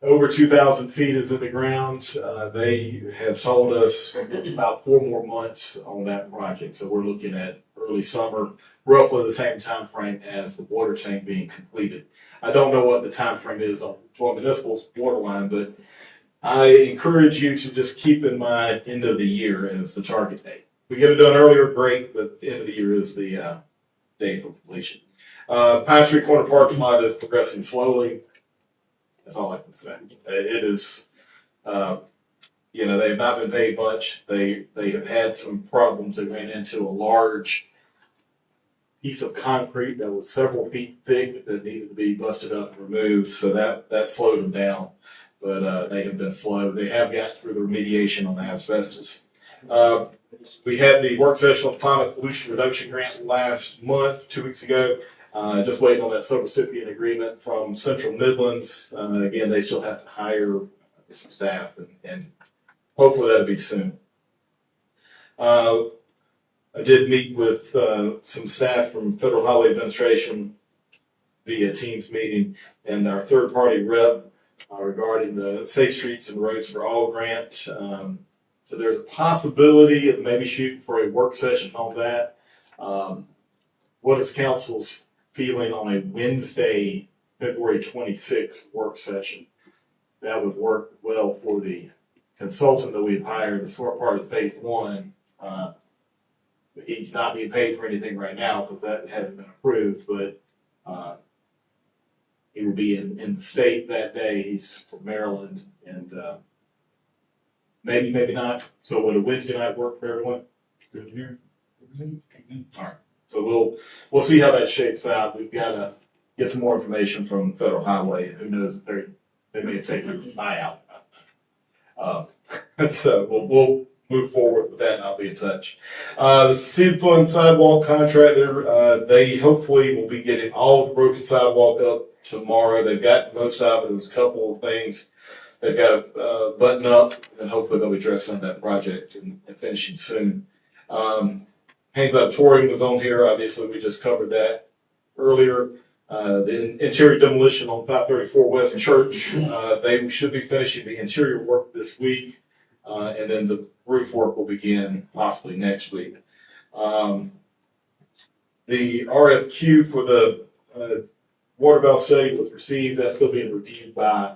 Over 2,000 feet is in the ground. They have told us about 4 more months on that project. So we're looking at early summer, roughly the same time frame as the water tank being completed. I don't know what the time frame is on Joint Municipal's water line, but I encourage you to just keep in mind end of the year as the target date. If we get it done earlier, great, but the end of the year is the day for completion. Pine Street Corner parking lot is progressing slowly. That's all I can say. It is, they have not been paid much. They have had some problems. They ran into a large piece of concrete that was several feet thick that needed to be busted up and removed. So that slowed them down. But they have been slow. They have got through the remediation on the asbestos. We had the work session on climate pollution reduction grant last month, 2 weeks ago. Just waiting on that subrecipient agreement from Central Midlands. Again, they still have to hire some staff, and hopefully that'll be soon. I did meet with some staff from Federal Highway Administration via Teams meeting, and our third-party rep regarding the Safe Streets and Roads for All grant. So there's a possibility of maybe shooting for a work session on that. What is council's feeling on a Wednesday, February 26th work session? That would work well for the consultant that we've hired as part of phase 1. He's not being paid for anything right now because that hasn't been approved, but he will be in the state that day. He's from Maryland, and maybe not. So would a Wednesday night work for everyone? Good here. All right. So we'll see how that shapes out. We've got to get some more information from Federal Highway. Who knows if they may have taken an eye out. So we'll move forward with that, and I'll be in touch. The Seed Fund sidewalk contractor, they hopefully will be getting all of the broken sidewalk up tomorrow. They've got most of it. There's a couple of things they've got to button up, and hopefully they'll be addressing that project and finishing soon. Haynes Auditorium was on here. Obviously, we just covered that earlier. The interior demolition on 534 West Church, they should be finishing the interior work this week, and then the roof work will begin possibly next week. The RFQ for the water valve study was received. That's still being reviewed by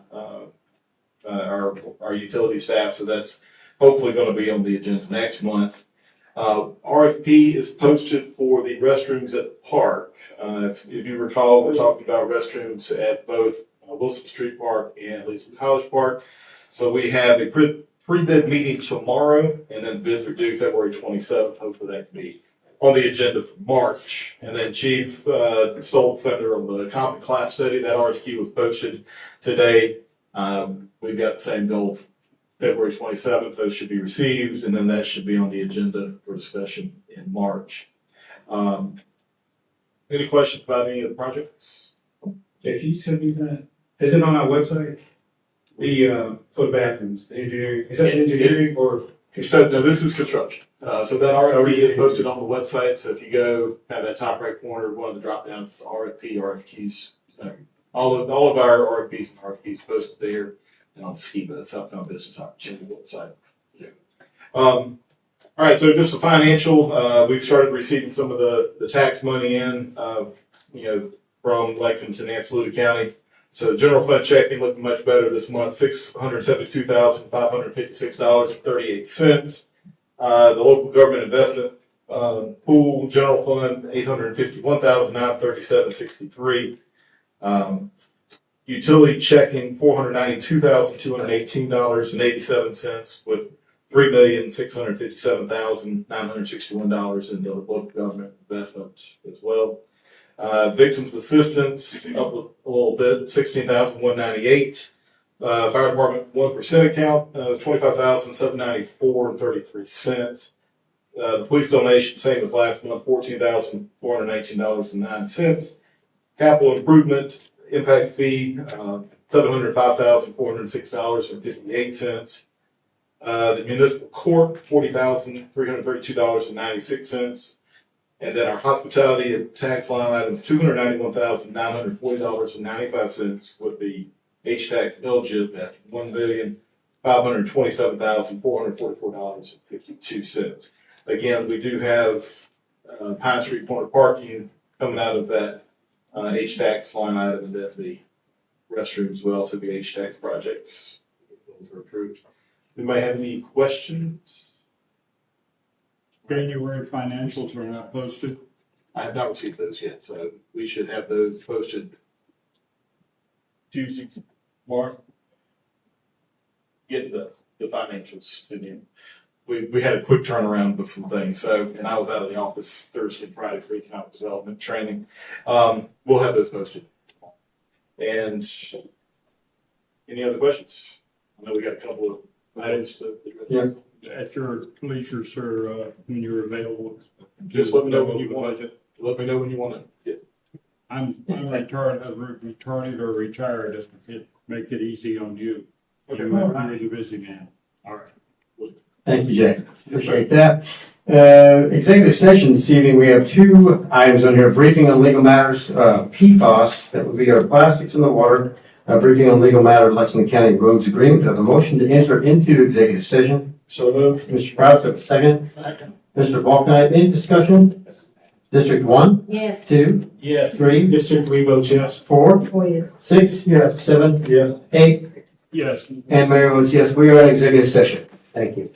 our utility staff, so that's hopefully going to be on the agenda next month. RFP is posted for the restrooms at the park. If you recall, we're talking about restrooms at both Wilson Street Park and Leesville College Park. So we have a pre-bid meeting tomorrow, and then bids are due February 27th. Hopefully that can be on the agenda for March. And then Chief stole the thunder on the comp class study. That RFQ was posted today. We've got the same goal, February 27th. Those should be received, and then that should be on the agenda for discussion in March. Any questions about any of the projects? If you send me that, is it on our website? The, for the bathrooms, the engineering, is that engineering or? So no, this is construction. So that RFP is posted on the website. So if you go kind of that top right corner, one of the drop downs is RFP, RFQs. All of our RFPs and RFQs posted there and on SCEMA, the South Carolina Business Opportunity website. All right, so just a financial, we've started receiving some of the tax money in, from Lexington and Saluda County. So general fund checking looking much better this month, $672,556.38. The local government investment pool general fund $851,937.63. Utility checking $492,218.87 with $3,657,961 in the local government investment as well. Victims assistance up a little bit, $16,198. Fire department 1% account, $25,794.33. The police donation, same as last month, $14,419.09. Capital improvement impact fee, $705,406.58. The municipal court, $40,332.96. And then our hospitality and tax line items, $291,940.95 with the H-tax LGIP at $1,527,444.52. Again, we do have Pine Street corner parking coming out of that H-tax line item, and then the restrooms will also be H-tax projects. Those are approved. Anybody have any questions? January financials are not posted. I have not received those yet, so we should have those posted Tuesday, Mark. Get the financials to you. We had a quick turnaround with some things, so, and I was out of the office Thursday and Friday for economic development training. We'll have those posted. And any other questions? I know we got a couple of items to address. Yeah. At your leisure, sir, when you're available. Just let me know when you want it. Let me know when you want it. Yeah. I'm retired or retired, make it easy on you. Okay. You're a really busy man. All right. Thank you, Jay. Appreciate that. Executive session this evening, we have two items on here. Briefing on legal matters, PFAS, that would be our plastics in the water. Briefing on legal matter, Lexington County Roads Agreement. Have a motion to enter into executive session. So moved. Mr. Prowse, have a second. Second. Mr. Balknight, any discussion? District 1, Yes. 2, Yes. 3, District 3 votes yes. 4, Oh, yes. 6, 7, Yes. 8, Yes. and Mayor votes yes. We are in executive session. Thank you.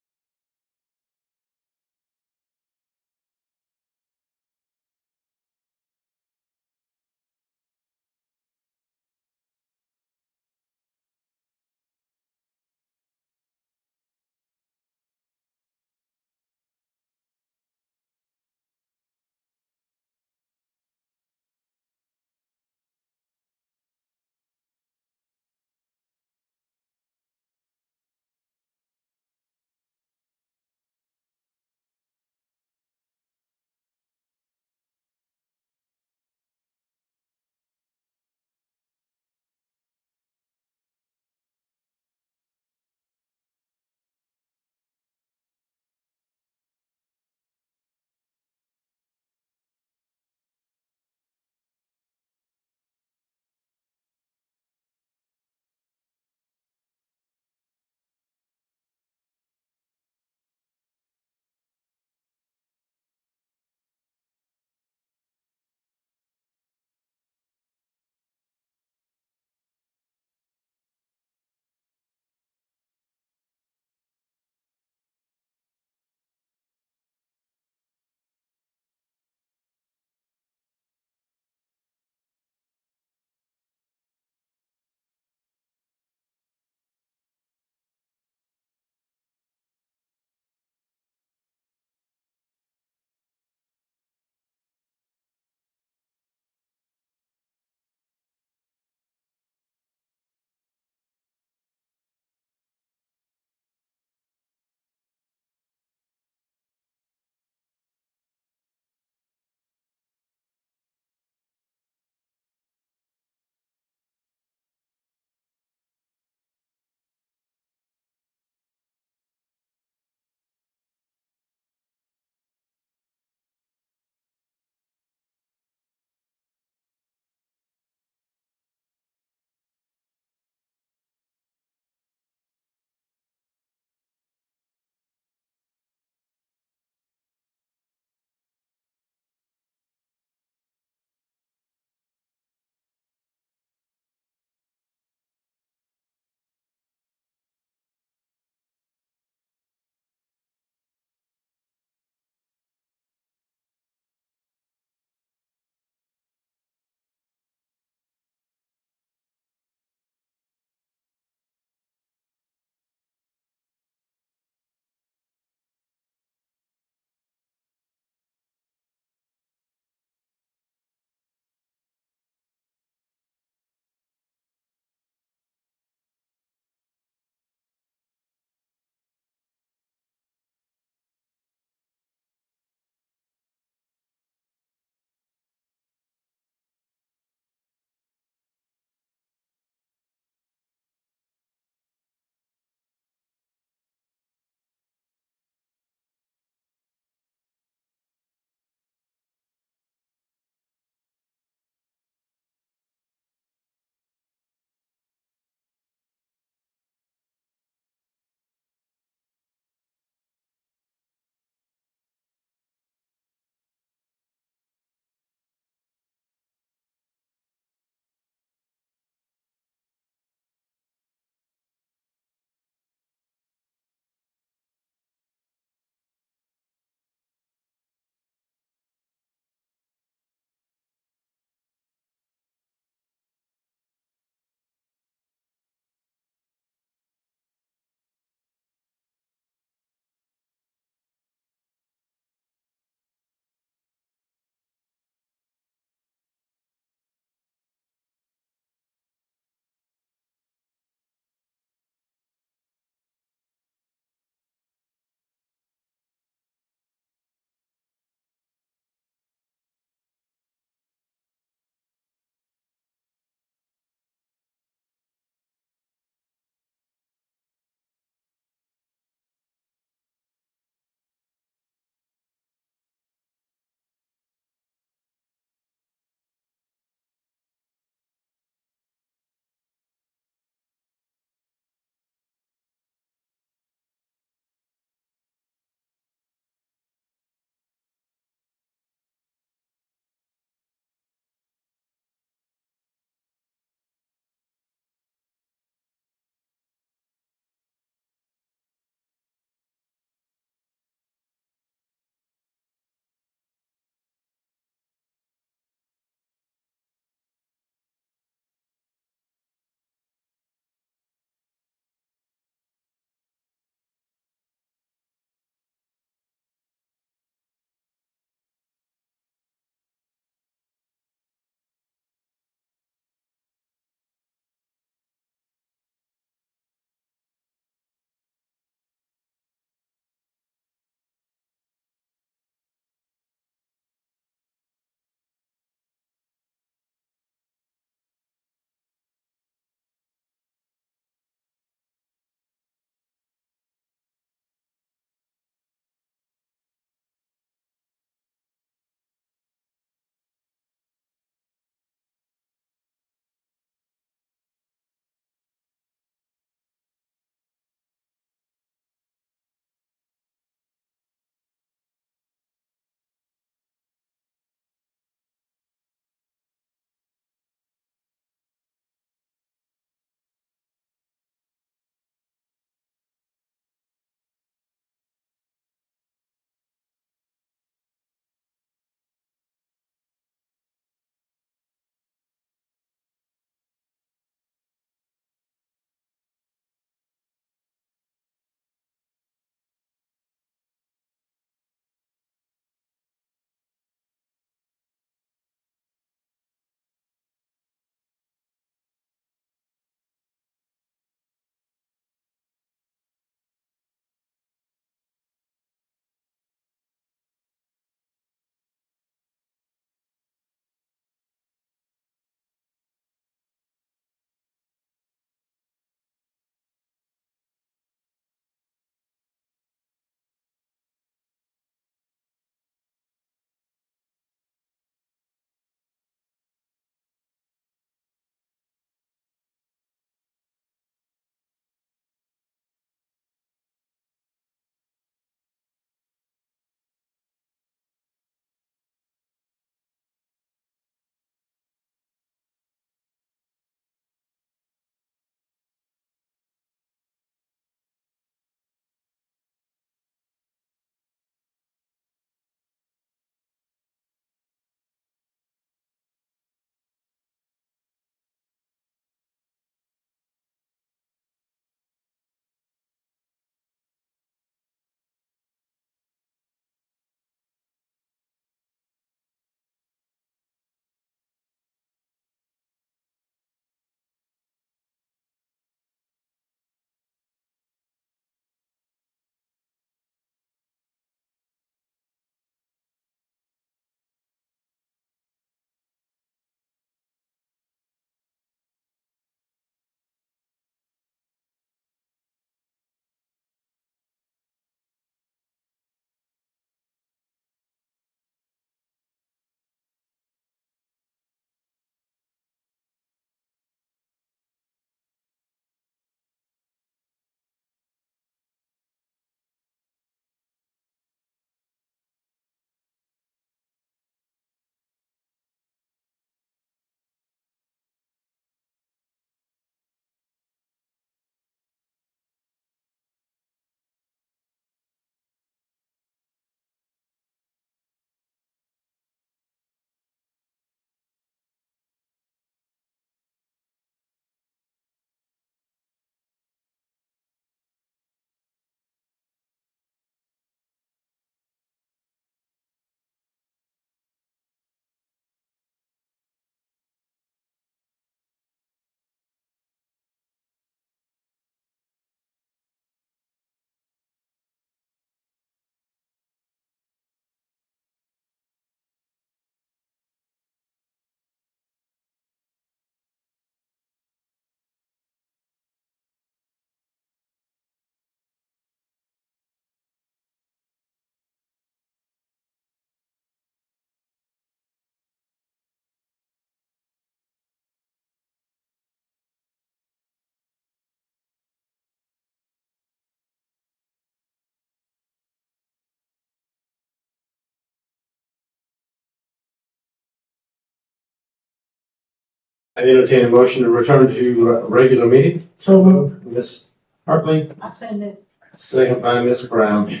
I entertain a motion to return to regular meeting. So moved. Ms. Hartley, I send it. second by Ms. Brown.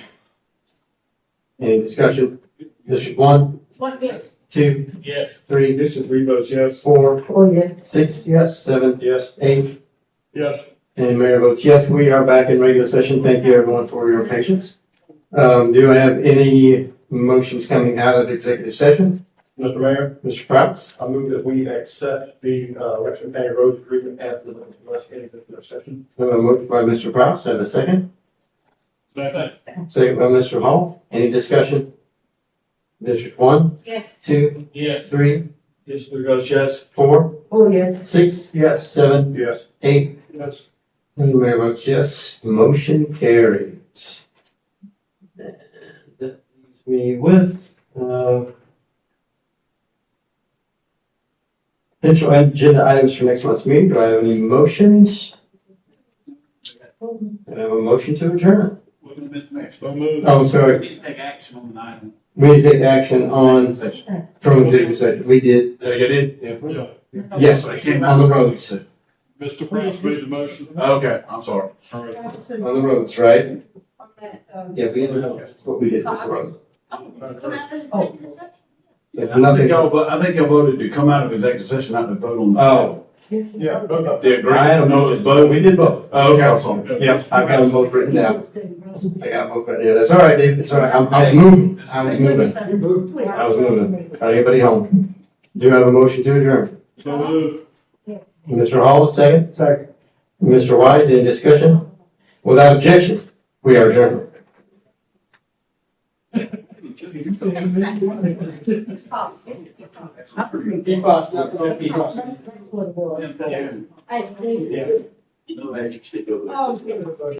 Any discussion? District 1, What gives? 2, Yes. 3, District 3 votes yes. 4, Oh, yeah. 6, Yes. 7, Yes. 8, Yes. and Mayor votes yes. We are back in regular session. Thank you everyone for your patience. Do I have any motions coming out of executive session? Mr. Mayor, Mr. Prowse? I move that we accept the Richmond County Roads Agreement as presented to us in executive session. I have a motion by Mr. Prowse. Have a second? Second. Second by Mr. Hall. Any discussion? District 1, Yes. 2, Yes. 3, District 3 votes yes. 4, Oh, yes. 6, Yes. 7, Yes. 8, Yes. and the mayor votes yes. Motion carries. And that leaves me with, potential agenda items for next month's meeting. Do I have any motions? I have a motion to adjourn. Mr. Mayor. So moved. Oh, sorry. Please take action on the item. We need to take action on, from executive session. We did. You did? Yeah. Yes, But it came on the roads. Mr. Prowse made the motion. Okay, I'm sorry. On the roads, right? Yeah, we did. That's what we did, Mr. Road. If nothing. I think y'all voted to come out of executive session, not to vote on. Oh, Yeah, both of them. The agreement. I had a No, it's motion. both. We did both. Oh, okay, I'm sorry. Yep, I've got them both written down. I got them both written down. That's all right, Dave. It's all right. I was moving. I was moving. Got anybody home? Do you have a motion to adjourn? So moved. Mr. Hall, second? Second. Mr. Wise, any discussion? Without objection, we are adjourned. I see. No, I actually go. Oh, goodness.